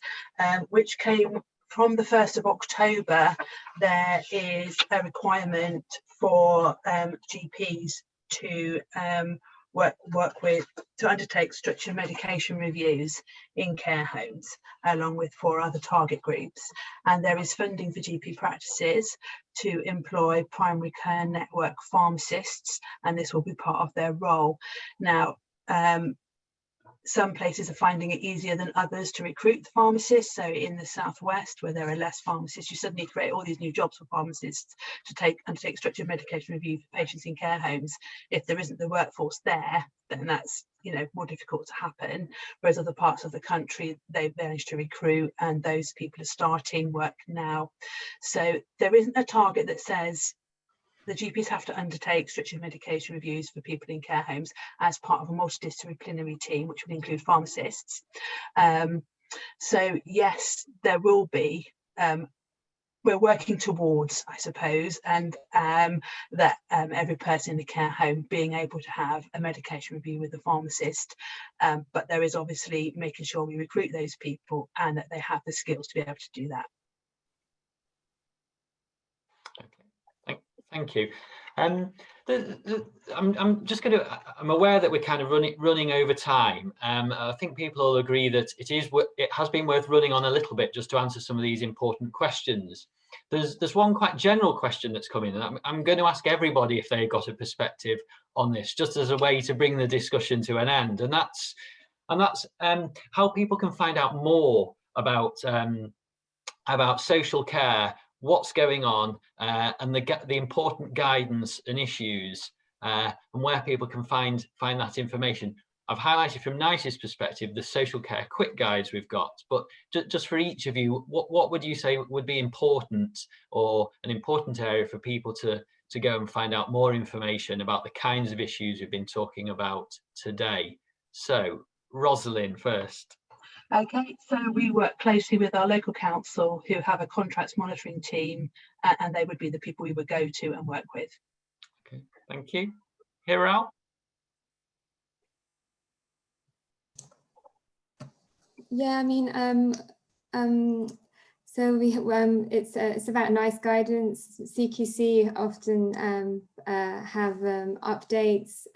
which came from the 1st of October. There is a requirement for GPs to undertake structured medication reviews in care homes, along with 4 other target groups. And there is funding for GP practices to employ primary care network pharmacists, and this will be part of their role. Now, some places are finding it easier than others to recruit pharmacists. So in the southwest, where there are less pharmacists, you suddenly create all these new jobs for pharmacists to undertake structured medication review for patients in care homes. If there isn't the workforce there, then that's, you know, more difficult to happen. Whereas other parts of the country, they've managed to recruit, and those people are starting work now. So there isn't a target that says the GPs have to undertake structured medication reviews for people in care homes as part of a multidisciplinary team, which will include pharmacists. So yes, there will be, we're working towards, I suppose, and that every person in the care home being able to have a medication review with a pharmacist. But there is obviously making sure we recruit those people and that they have the skills to be able to do that. Thank you. I'm aware that we're kind of running over time. I think people will agree that it has been worth running on a little bit just to answer some of these important questions. There's one quite general question that's come in, and I'm going to ask everybody if they've got a perspective on this, just as a way to bring the discussion to an end. And that's how people can find out more about social care, what's going on, and the important guidance and issues, and where people can find that information. I've highlighted from NICE's perspective the social care quick guides we've got, but just for each of you, what would you say would be important, or an important area for people to to go and find out more information about the kinds of issues we've been talking about today. So, Rosalind first. Okay, so we work closely with our local council who have a contracts monitoring team, and they would be the people we would go to and work with. Okay, thank you. Hiral? Yeah, I mean, so it's about NICE guidance. CQC often have updates.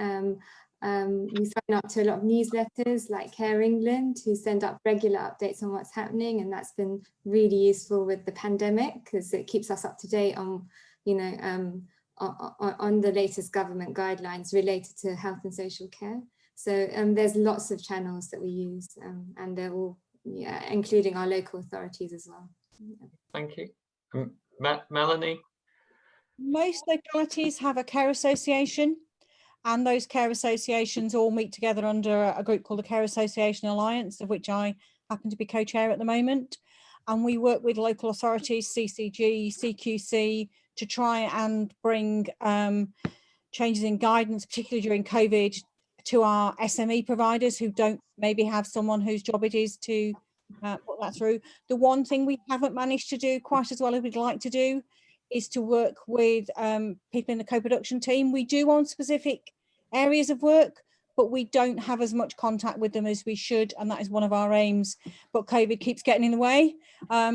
We sign up to a lot of newsletters like Care England, who send up regular updates on what's happening, and that's been really useful with the pandemic because it keeps us up to date on, you know, on the latest government guidelines related to health and social care. So there's lots of channels that we use, and they're all, yeah, including our local authorities as well. Yeah. Thank you. Melanie? Most localities have a care association, and those care associations all meet together under a group called the Care Association Alliance, of which I happen to be co-chair at the moment. And we work with local authorities, CCG, CQC, to try and bring changes in guidance, particularly during COVID, to our SME providers who don't maybe have someone whose job it is to put that through. The one thing we haven't managed to do quite as well as we'd like to do is to work with people in the co-production team. We do on specific areas of work, but we don't have as much contact with them as we should, and that is one of our aims, but COVID keeps getting in the way.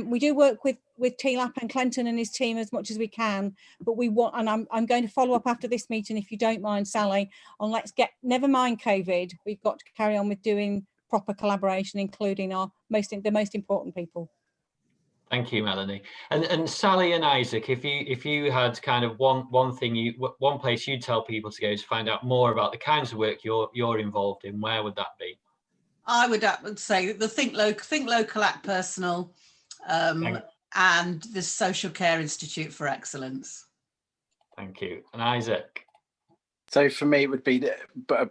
We do work with TLAP and Clinton and his team as much as we can, but we want, and I'm going to follow up after this meeting, if you don't mind, Sally, on never mind COVID, we've got to carry on with doing proper collaboration, including the most important people. Thank you, Melanie. And Sally and Isaac, if you had kind of one place you'd tell people to go to find out more about the kinds of work you're involved in, where would that be? I would say the Think Local, Act Personal, and the Social Care Institute for Excellence. Thank you. And Isaac? So for me, it would be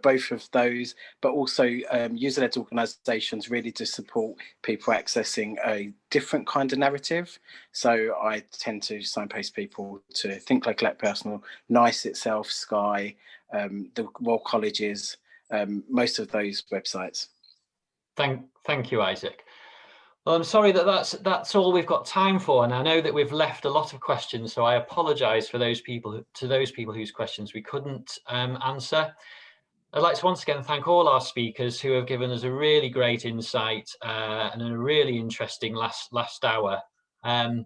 both of those, but also user-led organisations really to support people accessing a different kind of narrative. So I tend to signpost people to Think Local, Act Personal, NICE itself, Sky, the Royal Colleges, most of those websites. Thank you, Isaac. Well, I'm sorry that's all we've got time for, and I know that we've left a lot of questions, so I apologise for those people whose questions we couldn't answer. I'd like to once again thank all our speakers who have given us a really great insight and a really interesting last hour. I'd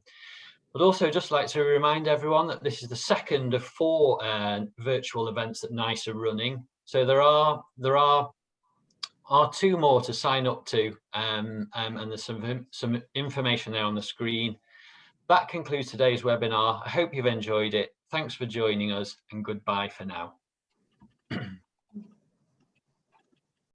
also just like to remind everyone that this is the second of 4 virtual events that NICE are running. So there are 2 more to sign up to, and there's some information there on the screen. That concludes today's webinar. I hope you've enjoyed it. Thanks for joining us, and goodbye for now.